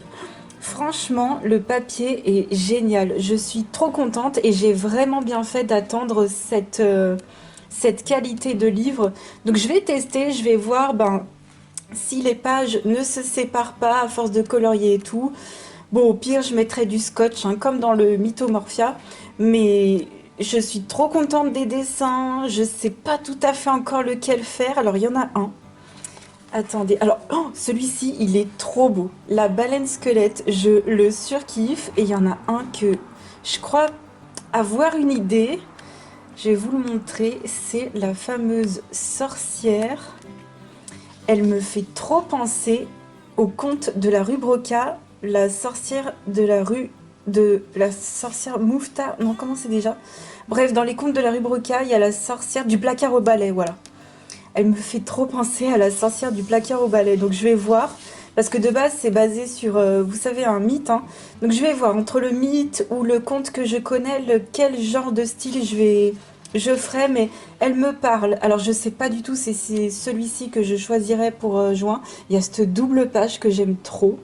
Franchement, le papier est génial. Je suis trop contente et j'ai vraiment bien fait d'attendre cette qualité de livre. Donc je vais tester, je vais voir si les pages ne se séparent pas à force de colorier et tout. Bon, au pire, je mettrai du scotch, hein, comme dans le Mythomorphia. Mais je suis trop contente des dessins. Je sais pas tout à fait encore lequel faire. Alors, il y en a un. Attendez, alors oh, celui-ci il est trop beau. La baleine squelette, je le surkiffe. Et il y en a un que je crois avoir une idée. Je vais vous le montrer. C'est la fameuse sorcière. Elle me fait trop penser au conte de la rue Broca, la sorcière de la rue de la sorcière Moufta. Non, comment c'est déjà? Bref, dans les contes de la rue Broca, il y a la sorcière du placard au balai, voilà. Elle me fait trop penser à la sorcière du placard au balai. Donc je vais voir, parce que de base c'est basé sur, vous savez, un mythe. Hein. Donc je vais voir entre le mythe ou le conte que je connais, quel genre de style je ferai, mais elle me parle. Alors je sais pas du tout si c'est celui-ci que je choisirais pour juin. Il y a cette double page que j'aime trop.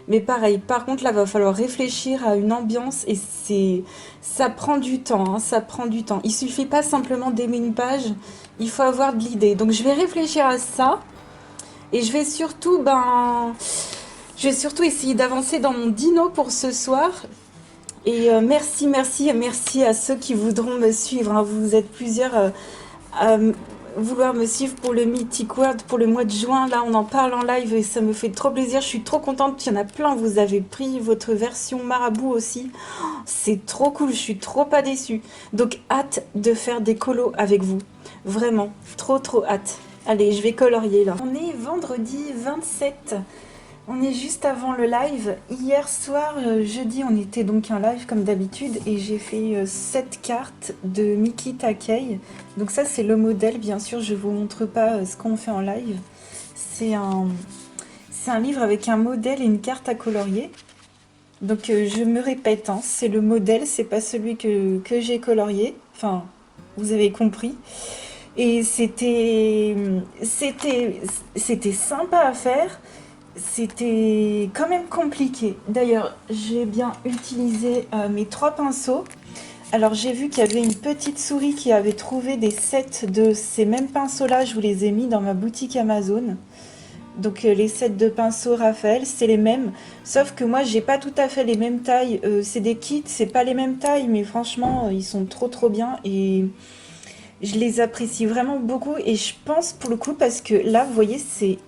Mais pareil, par contre là va falloir réfléchir à une ambiance et ça prend du temps, hein, ça prend du temps. Il suffit pas simplement d'aimer une page, il faut avoir de l'idée. Donc je vais réfléchir à ça et je vais surtout essayer d'avancer dans mon dino pour ce soir. Et merci, merci, merci à ceux qui voudront me suivre. Hein. Vous êtes plusieurs à vouloir me suivre pour le Mythic World pour le mois de juin. Là, on en parle en live et ça me fait trop plaisir. Je suis trop contente. Il y en a plein. Vous avez pris votre version marabout aussi. Oh, c'est trop cool. Je suis trop pas déçue. Donc, hâte de faire des colos avec vous. Vraiment. Trop, trop hâte. Allez, je vais colorier là. On est vendredi 27. On est juste avant le live. Hier soir, jeudi, on était donc en live comme d'habitude et j'ai fait 7 cartes de Miki Takei. Donc ça, c'est le modèle. Bien sûr, je vous montre pas ce qu'on fait en live. C'est un livre avec un modèle et une carte à colorier. Donc je me répète, hein, c'est le modèle, c'est pas celui que j'ai colorié. Enfin, vous avez compris. Et c'était sympa à faire. C'était quand même compliqué. D'ailleurs, j'ai bien utilisé mes 3 pinceaux. Alors, j'ai vu qu'il y avait une petite souris qui avait trouvé des sets de ces mêmes pinceaux-là. Je vous les ai mis dans ma boutique Amazon. Donc, les sets de pinceaux Raphaël, c'est les mêmes. Sauf que moi, j'ai pas tout à fait les mêmes tailles. C'est des kits, c'est pas les mêmes tailles. Mais franchement, ils sont trop trop bien. Et je les apprécie vraiment beaucoup. Et je pense pour le coup, parce que là, vous voyez, c'est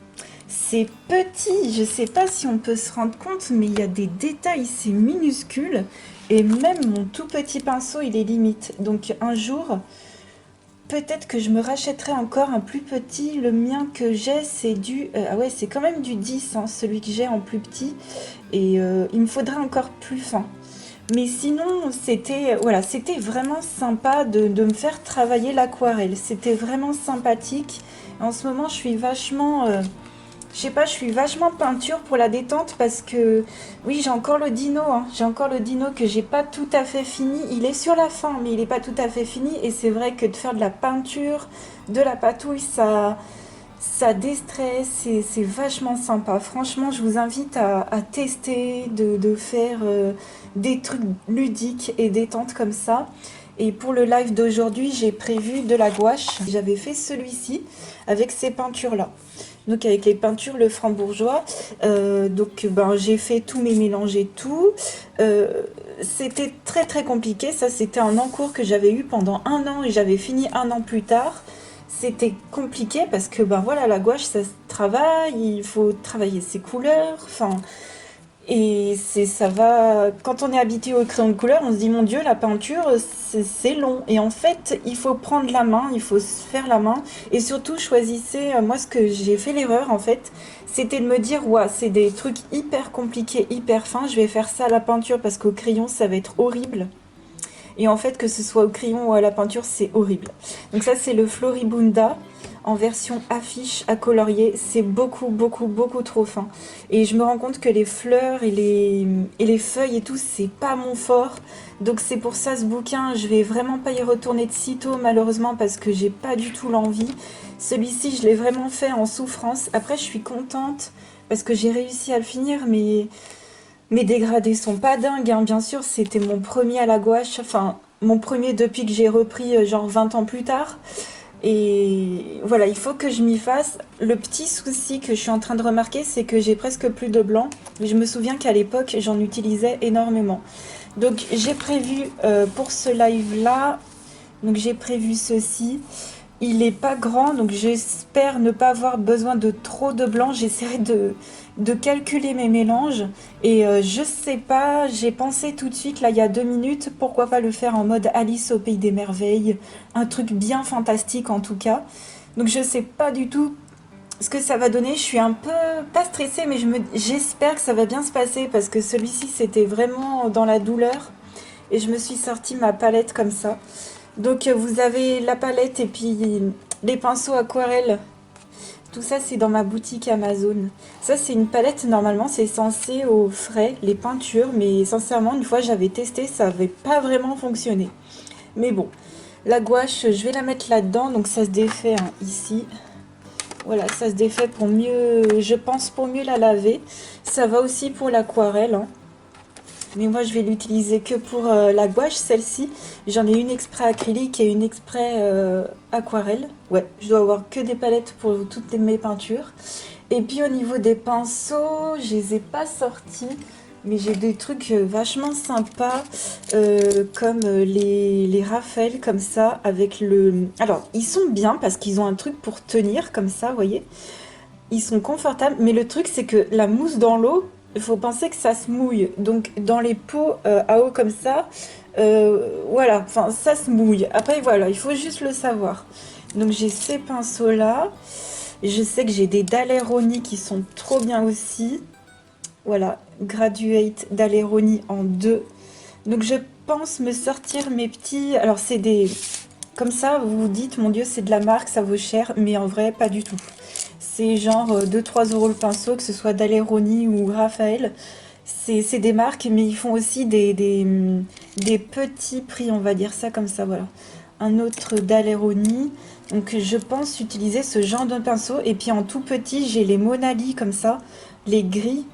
petit, je sais pas si on peut se rendre compte, mais il y a des détails, c'est minuscule. Et même mon tout petit pinceau, il est limite. Donc un jour, peut-être que je me rachèterai encore un plus petit. Le mien que j'ai, c'est ah ouais, c'est quand même du 10, hein, celui que j'ai en plus petit. Et il me faudrait encore plus fin. Mais sinon, voilà, c'était vraiment sympa de me faire travailler l'aquarelle. C'était vraiment sympathique. En ce moment, je suis vachement... je sais pas, je suis vachement peinture pour la détente parce que oui, j'ai encore le dino, hein, j'ai encore le dino que j'ai pas tout à fait fini. Il est sur la fin, mais il est pas tout à fait fini. Et c'est vrai que de faire de la peinture, de la patouille, ça déstresse, c'est vachement sympa. Franchement, je vous invite à tester, de faire des trucs ludiques et détente comme ça. Et pour le live d'aujourd'hui, j'ai prévu de la gouache. J'avais fait celui-ci avec ces peintures-là. Donc avec les peintures le Franc-Bourgeois. Donc j'ai fait tous mes mélanges et tout. C'était très très compliqué. Ça, c'était un encours que j'avais eu pendant 1 an et j'avais fini 1 an plus tard. c'était compliqué parce que ben voilà, la gouache ça se travaille, il faut travailler ses couleurs, enfin et ça va. Quand on est habitué au crayon de couleur, on se dit mon Dieu, la peinture c'est long. Et en fait, il faut prendre la main, il faut se faire la main et surtout choisissez. Moi, ce que j'ai fait l'erreur en fait, c'était de me dire ouais, c'est des trucs hyper compliqués, hyper fins. Je vais faire ça à la peinture parce qu'au crayon ça va être horrible. Et en fait, que ce soit au crayon ou à la peinture, c'est horrible. Donc ça, c'est le Floribunda en version affiche à colorier. C'est beaucoup, beaucoup, beaucoup trop fin. Et je me rends compte que les fleurs et les feuilles et tout, c'est pas mon fort. Donc c'est pour ça, ce bouquin, je vais vraiment pas y retourner de sitôt, malheureusement, parce que j'ai pas du tout l'envie. Celui-ci, je l'ai vraiment fait en souffrance. Après, je suis contente parce que j'ai réussi à le finir, mais mes dégradés sont pas dingues, hein. Bien sûr, c'était mon premier à la gouache, enfin, mon premier depuis que j'ai repris, genre 20 ans plus tard. Et voilà, il faut que je m'y fasse. Le petit souci que je suis en train de remarquer, c'est que j'ai presque plus de blanc. Je me souviens qu'à l'époque, j'en utilisais énormément. Donc, j'ai prévu pour ce live-là, donc j'ai prévu ceci. Il est pas grand, donc j'espère ne pas avoir besoin de trop de blanc. J'essaierai de calculer mes mélanges. Et je sais pas, j'ai pensé tout de suite, là, il y a 2 minutes, pourquoi pas le faire en mode Alice au Pays des Merveilles. Un truc bien fantastique, en tout cas. Donc je sais pas du tout ce que ça va donner. Je suis un peu, pas stressée, mais j'espère que ça va bien se passer, parce que celui-ci, c'était vraiment dans la douleur. Et je me suis sorti ma palette comme ça. Donc vous avez la palette et puis les pinceaux aquarelles. Tout ça c'est dans ma boutique Amazon. Ça c'est une palette, normalement c'est censé au frais, les peintures, mais sincèrement une fois j'avais testé, ça n'avait pas vraiment fonctionné. Mais bon, la gouache je vais la mettre là-dedans, donc ça se défait hein, ici. Voilà, ça se défait pour mieux, je pense pour mieux la laver. Ça va aussi pour l'aquarelle, hein. Mais moi, je vais l'utiliser que pour la gouache, celle-ci. J'en ai une exprès acrylique et une exprès aquarelle. Ouais, je dois avoir que des palettes pour toutes mes peintures. Et puis au niveau des pinceaux, je les ai pas sortis. Mais j'ai des trucs vachement sympas, comme les Raphaël, comme ça, avec le... Alors, ils sont bien parce qu'ils ont un truc pour tenir, comme ça, vous voyez. Ils sont confortables, mais le truc, c'est que la mousse dans l'eau, il faut penser que ça se mouille. Donc, dans les pots à eau comme ça, voilà, enfin, ça se mouille. Après, voilà, il faut juste le savoir. Donc, j'ai ces pinceaux-là. Je sais que j'ai des Daleroni qui sont trop bien aussi. Voilà, Graduate Daleroni en 2. Donc, je pense me sortir mes petits... Alors, c'est des... Comme ça, vous vous dites, mon Dieu, c'est de la marque, ça vaut cher. Mais en vrai, pas du tout. C'est genre 2-3 euros le pinceau, que ce soit Daleroni ou Raphaël. C'est des marques, mais ils font aussi des petits prix, on va dire ça comme ça, voilà. Un autre Daleroni. Donc je pense utiliser ce genre de pinceau. Et puis en tout petit, j'ai les Monali comme ça, les gris.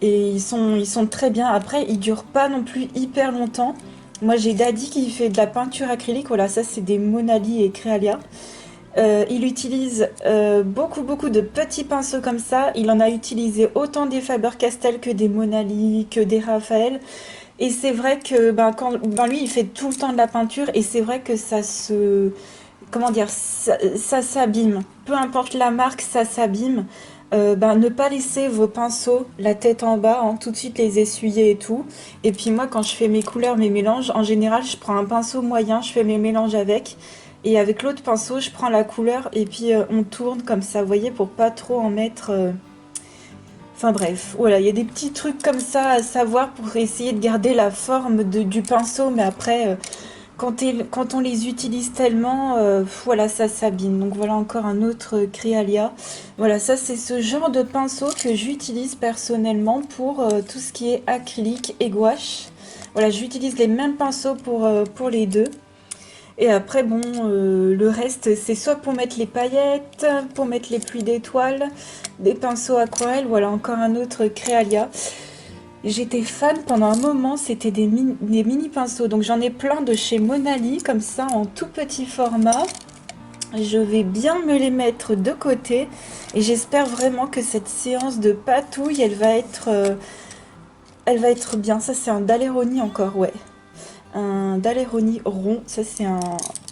Et ils sont très bien. Après, ils durent pas non plus hyper longtemps. Moi, j'ai Daddy qui fait de la peinture acrylique. Voilà, ça c'est des Monali et Créalia. Il utilise beaucoup beaucoup de petits pinceaux comme ça. Il en a utilisé autant des Faber-Castell que des Monali, que des Raphaël. Et c'est vrai que lui il fait tout le temps de la peinture et c'est vrai que ça se... Comment dire? Ça s'abîme. Peu importe la marque, ça s'abîme. Ne pas laisser vos pinceaux la tête en bas, hein, tout de suite les essuyer et tout. Et puis moi quand je fais mes couleurs, mes mélanges, en général je prends un pinceau moyen, je fais mes mélanges avec. Et avec l'autre pinceau, je prends la couleur et puis on tourne comme ça, vous voyez, pour pas trop en mettre... Enfin bref, voilà, il y a des petits trucs comme ça à savoir pour essayer de garder la forme du pinceau, mais après, quand on les utilise tellement, voilà, ça s'abîme. Donc voilà encore un autre Créalia. Voilà, ça c'est ce genre de pinceau que j'utilise personnellement pour tout ce qui est acrylique et gouache. Voilà, j'utilise les mêmes pinceaux pour les deux. Et après, bon, le reste, c'est soit pour mettre les paillettes, pour mettre les pluies d'étoiles, des pinceaux aquarelles. Voilà, encore un autre Créalia. J'étais fan pendant un moment, c'était des mini pinceaux. Donc j'en ai plein de chez Monali, comme ça, en tout petit format. Je vais bien me les mettre de côté. Et j'espère vraiment que cette séance de patouille, elle va être bien. Ça, c'est un Daleroni encore, ouais. Un Daleroni rond, ça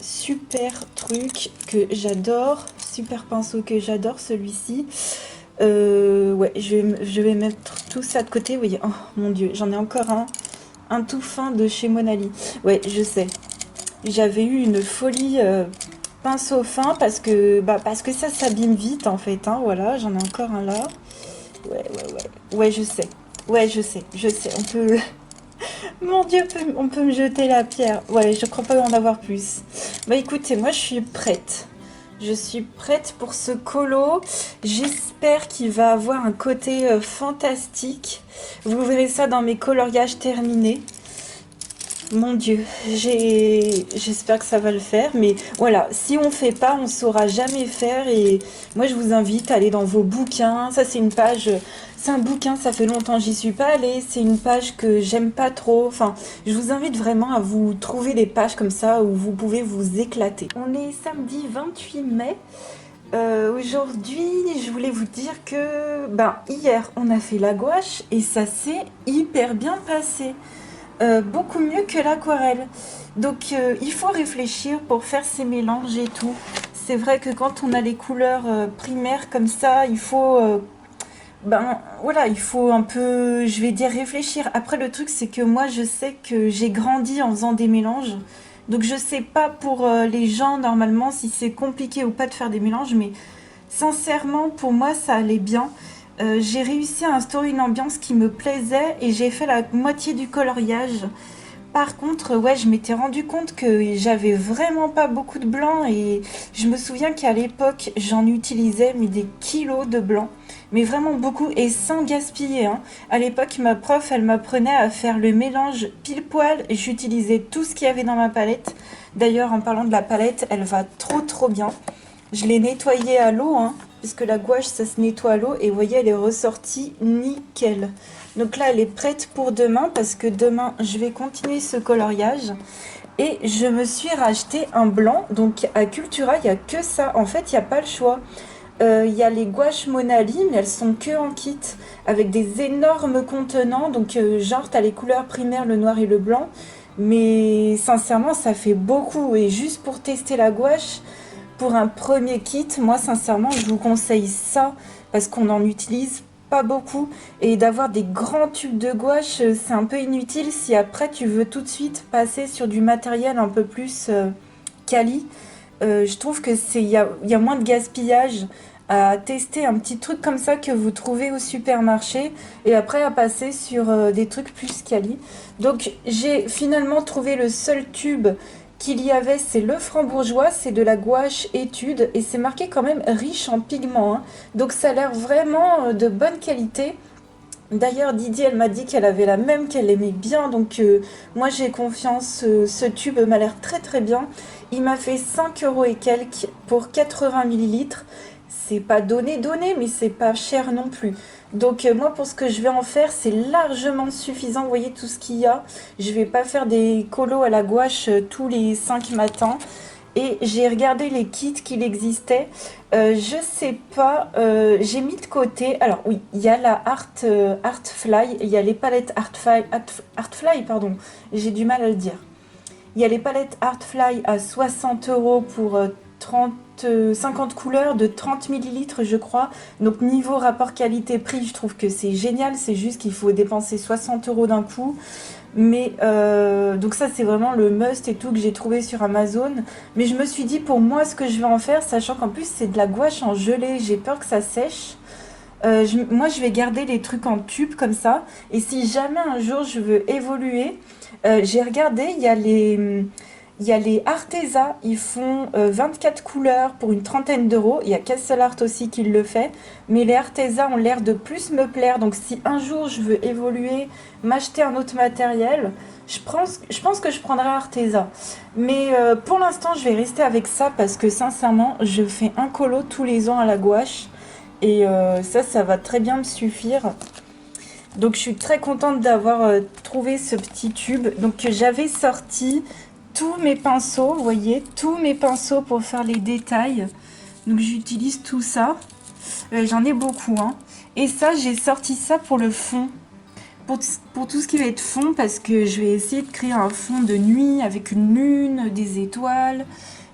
super truc que j'adore, super pinceau que j'adore celui-ci. Ouais, je vais mettre tout ça de côté. Vous voyez, oh mon dieu, j'en ai encore un tout fin de chez Monali. Ouais, je sais. J'avais eu une folie pinceau fin parce que ça s'abîme vite en fait. Hein, voilà, j'en ai encore un là. Ouais, je sais. Ouais, je sais. On peut. Mon dieu, on peut me jeter la pierre. Ouais, je crois pas en avoir plus. Bah écoutez, moi je suis prête. Je suis prête pour ce colo. J'espère qu'il va avoir un côté fantastique. Vous verrez ça dans mes coloriages terminés. Mon Dieu, j'espère que ça va le faire. Mais voilà, si on fait pas, on saura jamais faire. Et moi, je vous invite à aller dans vos bouquins. Ça, c'est une page. C'est un bouquin, ça fait longtemps que j'y suis pas allée. C'est une page que j'aime pas trop. Enfin, je vous invite vraiment à vous trouver des pages comme ça où vous pouvez vous éclater. On est samedi 28 mai. Aujourd'hui, je voulais vous dire que hier, on a fait la gouache et ça s'est hyper bien passé. Beaucoup mieux que l'aquarelle. Donc il faut réfléchir pour faire ces mélanges et tout. C'est vrai que quand on a les couleurs primaires comme ça, il faut voilà, il faut un peu, je vais dire réfléchir. Après le truc c'est que moi je sais que j'ai grandi en faisant des mélanges. Donc je sais pas pour les gens normalement si c'est compliqué ou pas de faire des mélanges, mais sincèrement pour moi ça allait bien. J'ai réussi à instaurer une ambiance qui me plaisait et j'ai fait la moitié du coloriage. Par contre, ouais, je m'étais rendu compte que j'avais vraiment pas beaucoup de blanc et je me souviens qu'à l'époque, j'en utilisais mais des kilos de blanc, mais vraiment beaucoup et sans gaspiller, hein. À l'époque, ma prof, elle m'apprenait à faire le mélange pile poil et j'utilisais tout ce qu'il y avait dans ma palette. D'ailleurs, en parlant de la palette, elle va trop bien. Je l'ai nettoyée à l'eau, hein, puisque la gouache, ça se nettoie à l'eau. Et vous voyez, elle est ressortie nickel. Donc là, elle est prête pour demain, parce que demain, je vais continuer ce coloriage. Et je me suis racheté un blanc. Donc à Cultura, il n'y a que ça. En fait, il n'y a pas le choix. Il y a les gouaches Monali, mais elles sont que en kit, avec des énormes contenants. Donc genre, tu as les couleurs primaires, le noir et le blanc. Mais sincèrement, ça fait beaucoup. Et juste pour tester la gouache... Pour un premier kit, moi sincèrement, je vous conseille ça parce qu'on n'en utilise pas beaucoup et d'avoir des grands tubes de gouache, c'est un peu inutile si après tu veux tout de suite passer sur du matériel un peu plus quali. Je trouve que il y a moins de gaspillage à tester un petit truc comme ça que vous trouvez au supermarché et après à passer sur des trucs plus quali. Donc j'ai finalement trouvé le seul tube qu'il y avait, c'est le Franc-Bourgeois, c'est de la gouache étude et c'est marqué quand même riche en pigments, hein. Donc ça a l'air vraiment de bonne qualité. D'ailleurs, Didier, elle m'a dit qu'elle avait la même, qu'elle aimait bien, donc moi j'ai confiance, ce tube m'a l'air très bien. Il m'a fait 5 euros et quelques pour 80 millilitres. C'est pas donné, mais c'est pas cher non plus. Donc moi pour ce que je vais en faire, c'est largement suffisant. Vous voyez tout ce qu'il y a. Je vais pas faire des colos à la gouache tous les 5 matins. Et j'ai regardé les kits qu'il existait. Je sais pas, j'ai mis de côté. Alors oui, il y a la Artfly, il y a les palettes Artfly, pardon. J'ai du mal à le dire. Il y a les palettes Artfly à 60 euros pour 50 couleurs de 30 millilitres, je crois. Donc niveau rapport qualité-prix, je trouve que c'est génial. C'est juste qu'il faut dépenser 60 euros d'un coup. Mais donc ça c'est vraiment le must et tout que j'ai trouvé sur Amazon. Mais je me suis dit pour moi ce que je vais en faire, sachant qu'en plus c'est de la gouache en gelée, j'ai peur que ça sèche. Moi je vais garder les trucs en tube comme ça. Et si jamais un jour je veux évoluer, j'ai regardé, il y a les Arteza, ils font 24 couleurs pour une trentaine d'euros. Il y a Castle Art aussi qui le fait. Mais les Arteza ont l'air de plus me plaire. Donc si un jour je veux évoluer, m'acheter un autre matériel, je pense que je prendrai Arteza. Mais pour l'instant, je vais rester avec ça parce que sincèrement, je fais un colo tous les ans à la gouache. Et ça va très bien me suffire. Donc je suis très contente d'avoir trouvé ce petit tube. Donc j'avais sorti tous mes pinceaux, vous voyez, tous mes pinceaux pour faire les détails. Donc j'utilise tout ça. J'en ai beaucoup, hein. Et ça, j'ai sorti ça pour le fond. pour, pour tout ce qui va être fond, parce que je vais essayer de créer un fond de nuit avec une lune, des étoiles,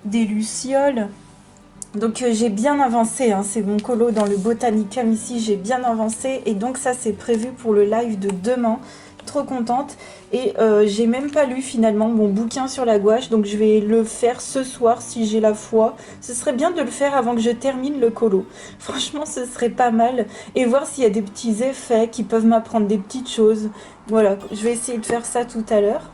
des lucioles. Donc j'ai bien avancé, hein, c'est mon colo dans le Botanicum ici, j'ai bien avancé et donc ça c'est prévu pour le live de demain. Trop contente et j'ai même pas lu finalement mon bouquin sur la gouache, donc je vais le faire ce soir si j'ai la foi. Ce serait bien de le faire avant que je termine le colo. Franchement ce serait pas mal et voir s'il y a des petits effets qui peuvent m'apprendre des petites choses. Voilà, je vais essayer de faire ça tout à l'heure.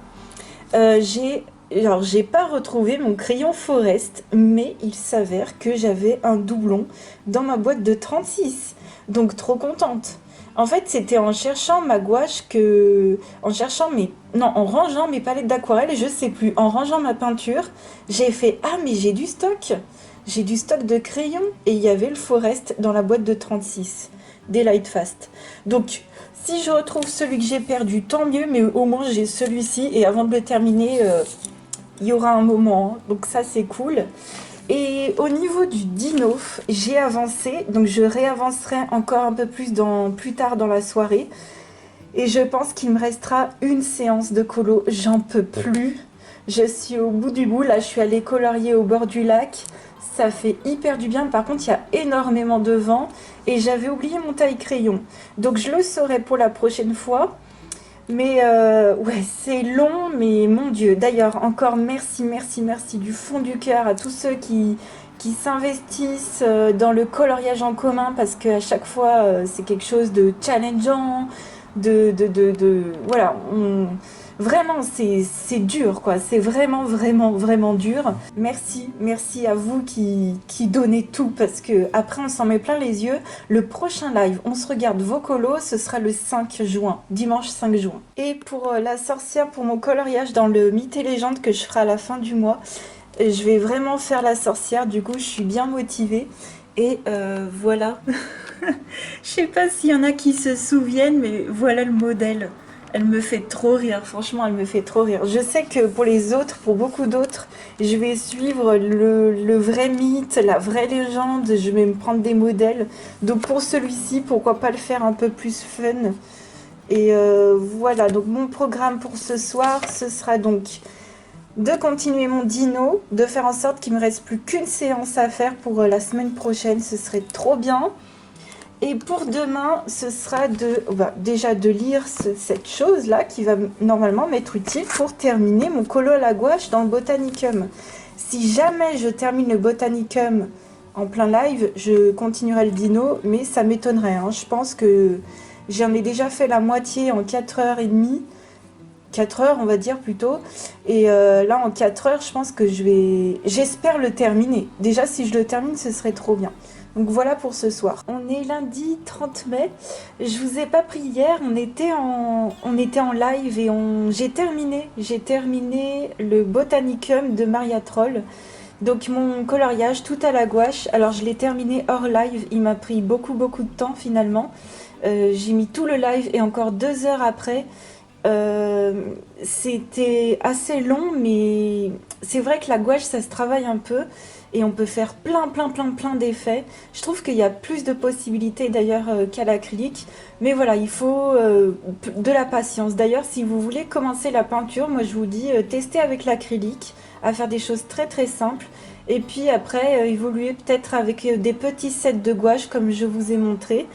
J'ai pas retrouvé mon crayon Forest, mais il s'avère que j'avais un doublon dans ma boîte de 36. Donc trop contente. En fait, c'était en cherchant ma gouache que... En cherchant mes... Non, en rangeant mes palettes d'aquarelle, je sais plus. En rangeant ma peinture, j'ai fait... Ah, mais j'ai du stock. J'ai du stock de crayons. Et il y avait le Forest dans la boîte de 36. Des Lightfast. Donc... Si je retrouve celui que j'ai perdu, tant mieux, mais au moins j'ai celui-ci. Et avant de le terminer, il y aura un moment. Hein. Donc ça, c'est cool. Et au niveau du dino, j'ai avancé. Donc je réavancerai encore un peu plus plus tard dans la soirée. Et je pense qu'il me restera une séance de colo. J'en peux plus. Je suis au bout du bout. Là, je suis allée colorier au bord du lac. Ça fait hyper du bien. Par contre, il y a énormément de vent. Et j'avais oublié mon taille-crayon. Donc, je le saurai pour la prochaine fois. Mais ouais, c'est long, mais mon Dieu. D'ailleurs, encore merci, merci, merci du fond du cœur à tous ceux qui s'investissent dans le coloriage en commun parce qu'à chaque fois, c'est quelque chose de challengeant. Voilà, vraiment, c'est dur, quoi. C'est vraiment, vraiment, vraiment dur. Merci, merci à vous qui donnez tout parce que après on s'en met plein les yeux. Le prochain live, on se regarde vos colos, ce sera le 5 juin, dimanche 5 juin. Et pour la sorcière, pour mon coloriage dans le mythe et légende que je ferai à la fin du mois, je vais vraiment faire la sorcière. Du coup, je suis bien motivée. Et voilà. Je sais pas s'il y en a qui se souviennent, mais voilà le modèle. Elle me fait trop rire, franchement, elle me fait trop rire. Je sais que pour les autres, pour beaucoup d'autres, je vais suivre le vrai mythe, la vraie légende, je vais me prendre des modèles. Donc pour celui-ci, pourquoi pas le faire un peu plus fun. Et voilà, donc mon programme pour ce soir, ce sera donc de continuer mon dino, de faire en sorte qu'il me reste plus qu'une séance à faire pour la semaine prochaine, ce serait trop bien. Et pour demain, ce sera déjà de lire cette chose-là qui va normalement m'être utile pour terminer mon colo à la gouache dans le Botanicum. Si jamais je termine le Botanicum en plein live, je continuerai le dino, mais ça m'étonnerait. Hein. Je pense que j'en ai déjà fait la moitié en 4h30. 4 heures, on va dire plutôt. Et là, en 4 heures, je pense que j'espère le terminer. Déjà, si je le termine, ce serait trop bien. Donc voilà pour ce soir. On est lundi 30 mai. Je vous ai pas pris hier. On était en live et j'ai terminé le Botanicum de Maria Troll. Donc mon coloriage tout à la gouache. Alors je l'ai terminé hors live. Il m'a pris beaucoup beaucoup de temps finalement. J'ai mis tout le live et encore 2 heures après. C'était assez long, mais c'est vrai que la gouache ça se travaille un peu et on peut faire plein d'effets. Je trouve qu'il y a plus de possibilités d'ailleurs qu'à l'acrylique, mais voilà, il faut de la patience. D'ailleurs, si vous voulez commencer la peinture, moi je vous dis testez avec l'acrylique, à faire des choses très très simples. Et puis après, évoluer peut-être avec des petits sets de gouache comme je vous ai montré.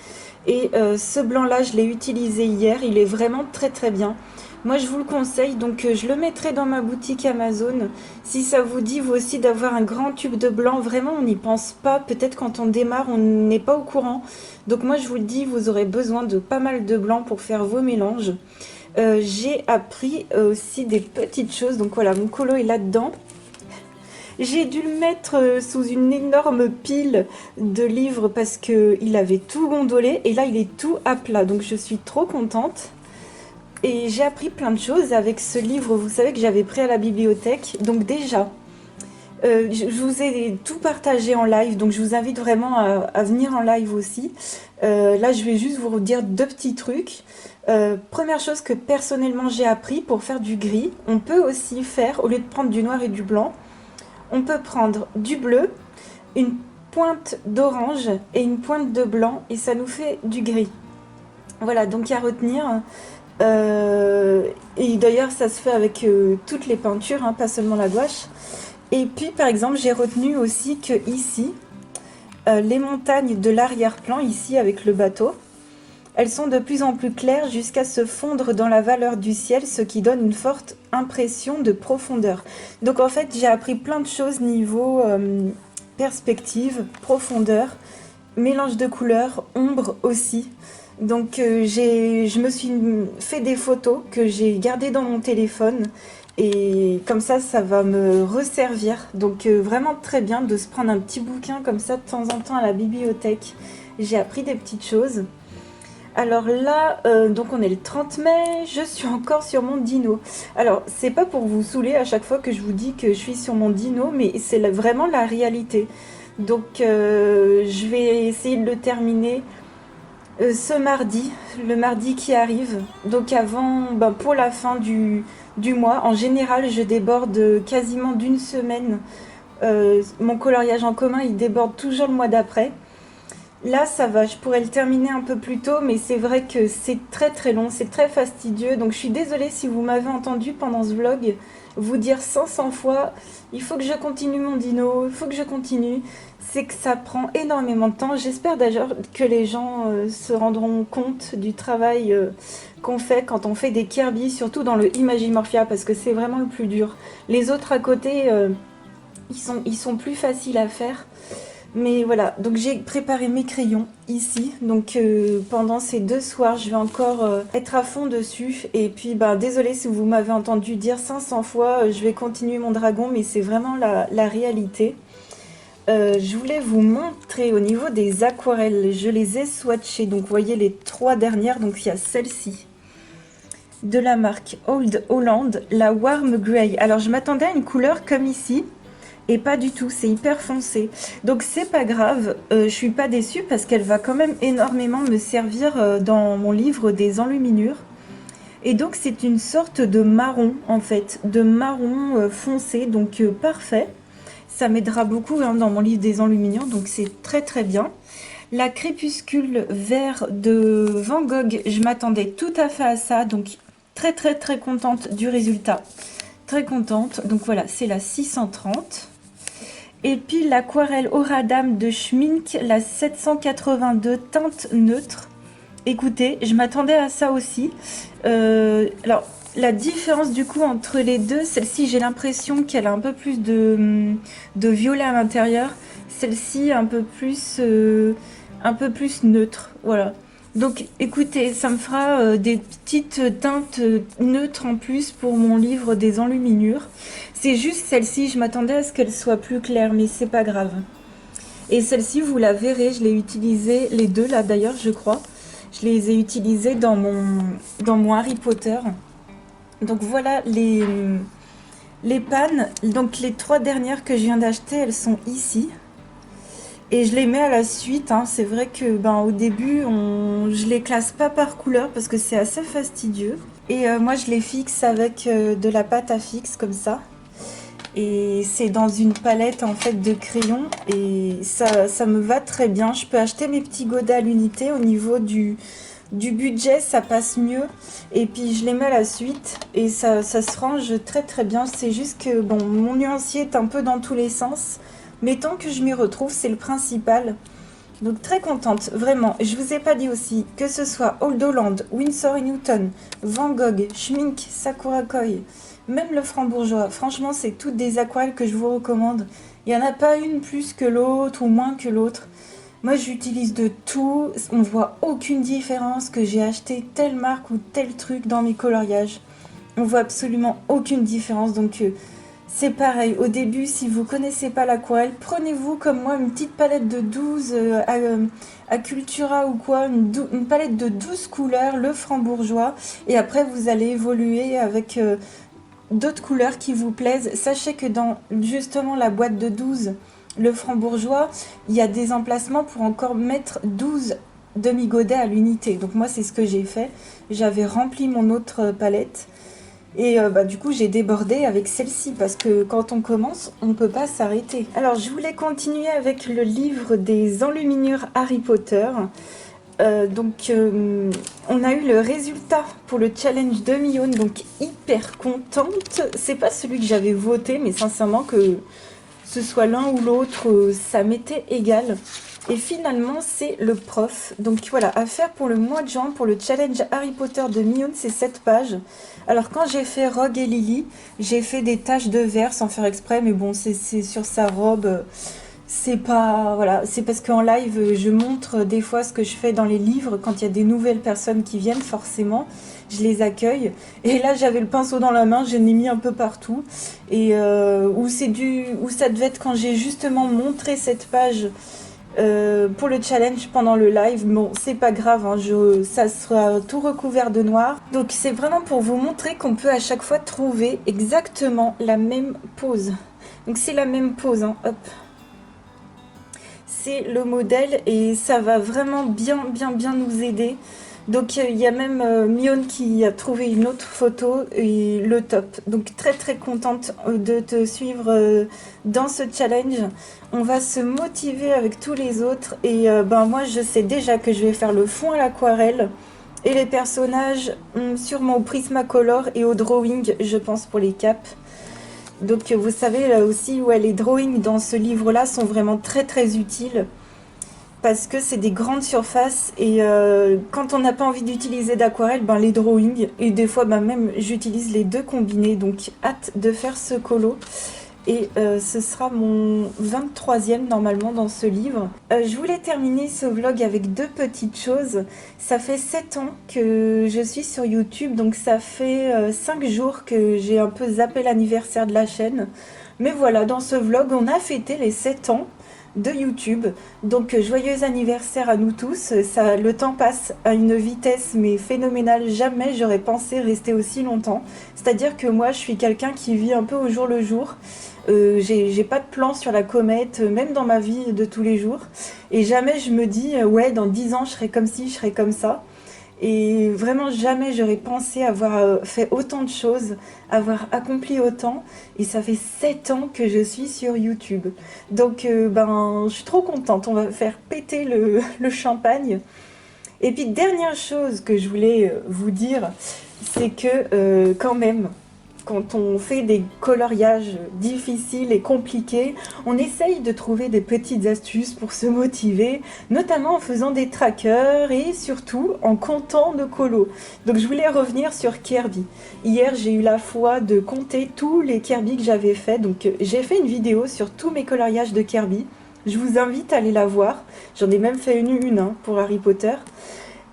Et ce blanc-là, je l'ai utilisé hier, il est vraiment très très bien. Moi, je vous le conseille, donc je le mettrai dans ma boutique Amazon. Si ça vous dit, vous aussi, d'avoir un grand tube de blanc, vraiment, on n'y pense pas. Peut-être quand on démarre, on n'est pas au courant. Donc moi, je vous le dis, vous aurez besoin de pas mal de blanc pour faire vos mélanges. J'ai appris aussi des petites choses. Donc voilà, mon colo est là-dedans. J'ai dû le mettre sous une énorme pile de livres parce qu'il avait tout gondolé. Et là, il est tout à plat. Donc je suis trop contente. Et j'ai appris plein de choses avec ce livre, vous savez, que j'avais pris à la bibliothèque. Donc déjà, je vous ai tout partagé en live, donc je vous invite vraiment à venir en live aussi. Là, je vais juste vous dire 2 petits trucs. Première chose que personnellement j'ai appris, pour faire du gris, on peut aussi faire, au lieu de prendre du noir et du blanc, on peut prendre du bleu, une pointe d'orange et une pointe de blanc, et ça nous fait du gris. Voilà, donc à retenir. Et d'ailleurs, ça se fait avec toutes les peintures, hein, pas seulement la gouache. Et puis, par exemple, j'ai retenu aussi que ici, les montagnes de l'arrière-plan, ici avec le bateau, elles sont de plus en plus claires jusqu'à se fondre dans la valeur du ciel, ce qui donne une forte impression de profondeur. Donc en fait, j'ai appris plein de choses niveau perspective, profondeur, mélange de couleurs, ombre aussi. Donc je me suis fait des photos que j'ai gardées dans mon téléphone et comme ça va me resservir. Donc vraiment très bien de se prendre un petit bouquin comme ça de temps en temps à la bibliothèque. J'ai appris des petites choses. Alors là, donc on est le 30 mai, je suis encore sur mon dino. Alors, c'est pas pour vous saouler à chaque fois que je vous dis que je suis sur mon dino, mais c'est vraiment la réalité. Donc, je vais essayer de le terminer ce mardi, le mardi qui arrive. Donc avant, ben, pour la fin du mois, en général, je déborde quasiment d'une semaine. Mon coloriage en commun, il déborde toujours le mois d'après. Là, ça va, je pourrais le terminer un peu plus tôt, mais c'est vrai que c'est très très long, c'est très fastidieux. Donc je suis désolée si vous m'avez entendu pendant ce vlog vous dire 500 fois, il faut que je continue mon dino, il faut que je continue. C'est que ça prend énormément de temps. J'espère d'ailleurs que les gens se rendront compte du travail qu'on fait quand on fait des Kirby, surtout dans le Imagimorphia, parce que c'est vraiment le plus dur. Les autres à côté, ils sont plus faciles à faire. Mais voilà, donc j'ai préparé mes crayons ici. Donc pendant ces 2 soirs, je vais encore être à fond dessus. Et puis, bah, désolée si vous m'avez entendu dire 500 fois, je vais continuer mon dragon, mais c'est vraiment la réalité. Je voulais vous montrer au niveau des aquarelles, je les ai swatchées. Donc vous voyez les 3 dernières, donc il y a celle-ci de la marque Old Holland, la Warm Grey. Alors je m'attendais à une couleur comme ici. Et pas du tout, c'est hyper foncé. Donc c'est pas grave, je suis pas déçue parce qu'elle va quand même énormément me servir dans mon livre des enluminures. Et donc c'est une sorte de marron en fait, de marron foncé, donc parfait. Ça m'aidera beaucoup hein, dans mon livre des enluminures, donc c'est très très bien. La crépuscule vert de Van Gogh, je m'attendais tout à fait à ça, donc très très très contente du résultat. Très contente, donc voilà, c'est la 630. Et puis l'aquarelle Aura d'âme de Schmink, la 782 teinte neutre. Écoutez, je m'attendais à ça aussi. Alors, la différence du coup entre les deux, celle-ci j'ai l'impression qu'elle a un peu plus de violet à l'intérieur. Celle-ci un peu plus neutre, voilà. Donc écoutez, ça me fera des petites teintes neutres en plus pour mon livre des enluminures. C'est juste celle-ci, je m'attendais à ce qu'elle soit plus claire, mais c'est pas grave. Et celle-ci, vous la verrez, je l'ai utilisée, les deux là d'ailleurs, je crois. Je les ai utilisées dans mon Harry Potter. Donc voilà les pannes. Donc les 3 dernières que je viens d'acheter, elles sont ici. Et je les mets à la suite, hein. C'est vrai que au début, je les classe pas par couleur parce que c'est assez fastidieux. Et moi, je les fixe avec de la pâte à fixe comme ça. Et c'est dans une palette en fait de crayons et ça me va très bien. Je peux acheter mes petits godets à l'unité. Au niveau du budget, ça passe mieux. Et puis je les mets à la suite et ça se range très très bien. C'est juste que bon, mon nuancier est un peu dans tous les sens. Mais tant que je m'y retrouve, c'est le principal. Donc très contente, vraiment. Je vous ai pas dit aussi que ce soit Old Holland, Winsor & Newton, Van Gogh, Schmink, Sakura Koi, même le Franc-Bourgeois. Franchement, c'est toutes des aquarelles que je vous recommande. Il n'y en a pas une plus que l'autre ou moins que l'autre. Moi, j'utilise de tout. On voit aucune différence que j'ai acheté telle marque ou tel truc dans mes coloriages. On voit absolument aucune différence. Donc, c'est pareil. Au début, si vous connaissez pas l'aquarelle, prenez-vous comme moi une petite palette de 12 à Cultura ou quoi. Une palette de 12 couleurs, le Franc-Bourgeois. Et après, vous allez évoluer avec d'autres couleurs qui vous plaisent. Sachez que dans justement la boîte de 12, le Franc-Bourgeois, il y a des emplacements pour encore mettre 12 demi-godets à l'unité. Donc moi, c'est ce que j'ai fait. J'avais rempli mon autre palette. Et du coup, j'ai débordé avec celle-ci parce que quand on commence, on ne peut pas s'arrêter. Alors, je voulais continuer avec le livre des enluminures Harry Potter. On a eu le résultat pour le challenge de Mion, donc hyper contente. C'est pas celui que j'avais voté, mais sincèrement que ce soit l'un ou l'autre, ça m'était égal. Et finalement, c'est le prof. Donc voilà, à faire pour le mois de juin, pour le challenge Harry Potter de Mion, c'est 7 pages. Alors quand j'ai fait Rogue et Lily, j'ai fait des taches de vert sans faire exprès, mais bon, c'est sur sa robe. C'est pas, voilà, c'est parce qu'en live, je montre des fois ce que je fais dans les livres. Quand il y a des nouvelles personnes qui viennent, forcément, je les accueille. Et là, j'avais le pinceau dans la main, je l'ai mis un peu partout. Et où ça devait être quand j'ai justement montré cette page pour le challenge pendant le live. Bon, c'est pas grave, hein, ça sera tout recouvert de noir. Donc c'est vraiment pour vous montrer qu'on peut à chaque fois trouver exactement la même pose. Donc c'est la même pose, hein, hop. C'est le modèle et ça va vraiment bien nous aider. Donc il y a même Mion qui a trouvé une autre photo et le top. Donc très contente de te suivre dans ce challenge. On va se motiver avec tous les autres et moi je sais déjà que je vais faire le fond à l'aquarelle et les personnages sûrement au Prismacolor et au drawing, je pense, pour les capes. Donc vous savez là aussi, ouais, les drawings dans ce livre-là sont vraiment très utiles parce que c'est des grandes surfaces et quand on n'a pas envie d'utiliser d'aquarelle, les drawings, et des fois même j'utilise les deux combinés, donc hâte de faire ce colo. Et ce sera mon 23e normalement dans ce livre. Je voulais terminer ce vlog avec deux petites choses. Ça fait 7 ans que je suis sur YouTube, donc ça fait 5 jours que j'ai un peu zappé l'anniversaire de la chaîne. Mais voilà, dans ce vlog, on a fêté les 7 ans de YouTube. Donc joyeux anniversaire à nous tous. Le temps passe à une vitesse mais phénoménale. Jamais j'aurais pensé rester aussi longtemps. C'est-à-dire que moi, je suis quelqu'un qui vit un peu au jour le jour. J'ai pas de plan sur la comète, même dans ma vie de tous les jours. Et jamais je me dis, ouais, dans 10 ans, je serai comme ci, je serai comme ça. Et vraiment, jamais j'aurais pensé avoir fait autant de choses, avoir accompli autant. Et ça fait 7 ans que je suis sur YouTube. Donc, je suis trop contente. On va faire péter le champagne. Et puis, dernière chose que je voulais vous dire, c'est que quand même, quand on fait des coloriages difficiles et compliqués, on essaye de trouver des petites astuces pour se motiver, notamment en faisant des trackers et surtout en comptant nos colos. Donc je voulais revenir sur Kirby. Hier, j'ai eu la foi de compter tous les Kirby que j'avais fait. Donc j'ai fait une vidéo sur tous mes coloriages de Kirby. Je vous invite à aller la voir. J'en ai même fait une pour Harry Potter.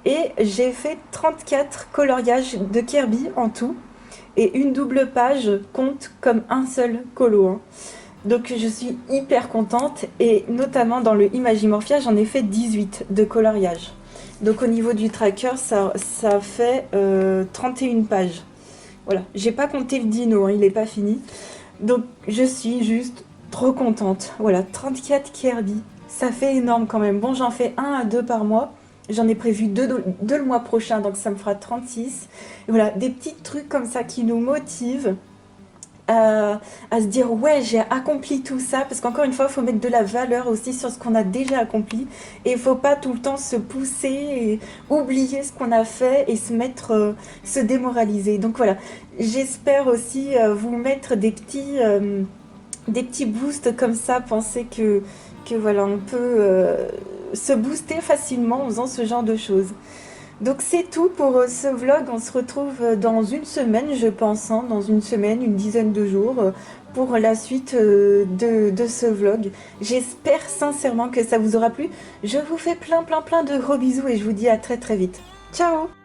Et j'ai fait 34 coloriages de Kirby en tout. Et une double page compte comme un seul colo. Hein. Donc je suis hyper contente. Et notamment dans le Imagimorphia, j'en ai fait 18 de coloriage. Donc au niveau du tracker, ça fait 31 pages. Voilà, j'ai pas compté le dino, hein, il n'est pas fini. Donc je suis juste trop contente. Voilà, 34 Kirby, ça fait énorme quand même. Bon, j'en fais 1 à 2 par mois. J'en ai prévu 2 le mois prochain, donc ça me fera 36. Et voilà, des petits trucs comme ça qui nous motivent à se dire ouais, j'ai accompli tout ça. Parce qu'encore une fois, il faut mettre de la valeur aussi sur ce qu'on a déjà accompli. Et il ne faut pas tout le temps se pousser et oublier ce qu'on a fait et se démoraliser. Donc voilà, j'espère aussi vous mettre des petits boosts comme ça. Pensez que voilà, on peut se booster facilement en faisant ce genre de choses. Donc c'est tout pour ce vlog. On se retrouve dans une semaine, je pense, hein, dans une semaine, une dizaine de jours, pour la suite de ce vlog. J'espère sincèrement que ça vous aura plu. Je vous fais plein de gros bisous et je vous dis à très vite. Ciao!